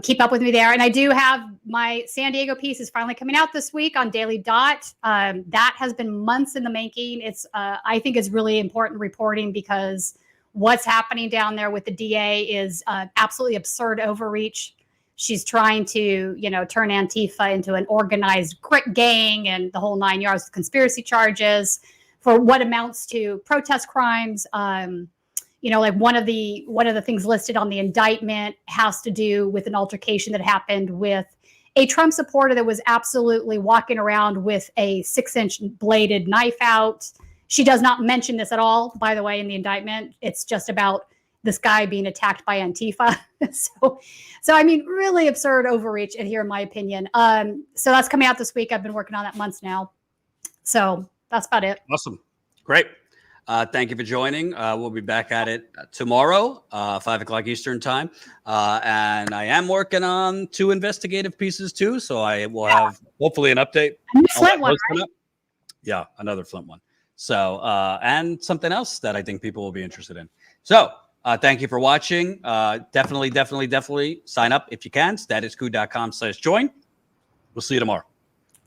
Keep up with me there. And I do have my San Diego piece is finally coming out this week on Daily Dot. That has been months in the making. It's I think it's really important reporting, because what's happening down there with the DA is absolutely absurd overreach. She's trying to, turn Antifa into an organized gang and the whole 9 yards of conspiracy charges for what amounts to protest crimes. Like one of the things listed on the indictment has to do with an altercation that happened with a Trump supporter that was absolutely walking around with a 6-inch bladed knife out. She does not mention this at all, by the way, in the indictment. It's just about this guy being attacked by Antifa. So I mean, really absurd overreach here, in my opinion. So that's coming out this week. I've been working on that months now. So that's about it. Awesome. Great. Thank you for joining. We'll be back at it tomorrow, 5 o'clock Eastern time. And I am working on 2 investigative pieces too. So I will have hopefully an update. Flint one, right? Yeah, another Flint one. So, and something else that I think people will be interested in. So thank you for watching. Definitely sign up if you can. StatusCoup.com/join. We'll see you tomorrow.